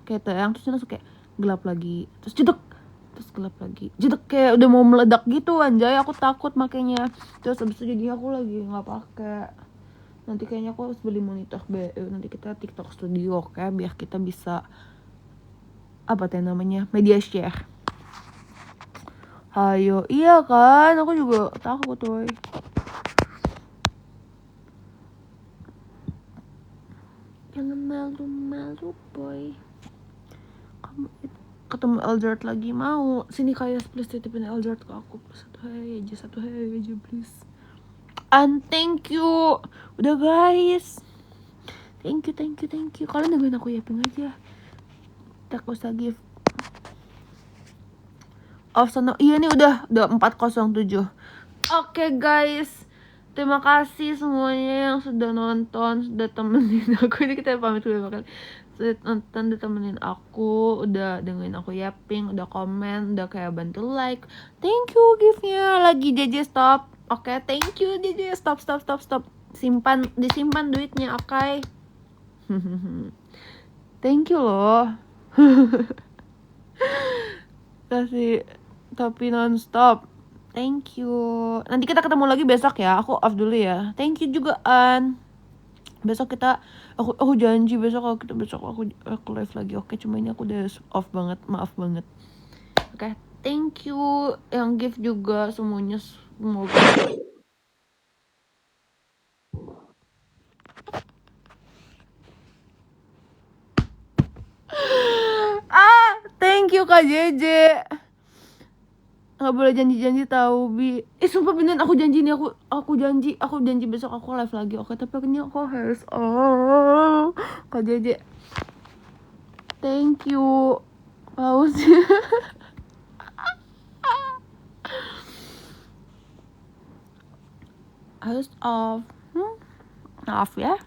kayak terang, terus langsung kayak gelap lagi, terus jeduk, terus gelap lagi, jeduk, kayak udah mau meledak gitu anjay. Aku takut makanya. Terus abis itu jadinya aku lagi nggak pakai. Nanti kayaknya aku harus beli monitor baru, nanti kita TikTok Studio, oke, biar kita bisa apa tuh namanya, media share. Ayo, iya kan, aku juga takut woy. Jangan malu boy. Kamu ketemu Eldred lagi, mau sini kayak please titipin Eldred ke aku satu hari aja please. And thank you udah guys, thank you. Kalian dengerin aku yaping aja, tak usah give off sono. Iya nih udah 4:07. Oke guys, terima kasih semuanya yang sudah nonton, sudah temenin aku. Ini kita pamit dulu kali. nonton, udah temenin aku, udah dengerin aku yapping, udah komen, udah kayak bantu like. Thank you gift-nya. Lagi JJ stop. Oke, thank you JJ. Stop. Disimpan duitnya, oke. Thank you loh. Kasih tapi nonstop. Thank you. Nanti kita ketemu lagi besok ya. Aku off dulu ya. Thank you juga An. Besok kita aku janji besok aku live lagi. Oke, cuma ini aku udah off banget. Maaf banget. Oke, thank you yang gift juga semuanya, semoga thank you Kak JJ. Nggak boleh janji-janji tahu Bi. Sumpah beneran aku janji nih, aku janji besok aku live lagi. Oke, tapi ini aku harus Kak JJ. Thank you. Paus. Harus off. Maaf ya.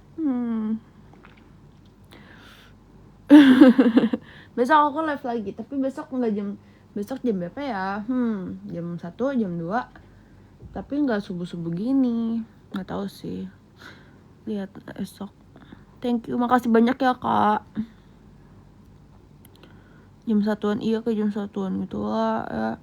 Besok aku live lagi, tapi besok jam berapa ya? Jam 1, jam 2. Tapi nggak subuh-subuh gini. Nggak tahu sih. Lihat esok. Thank you, makasih banyak ya Kak. Jam 1-an, iya kayak jam 1-an gitu lah ya.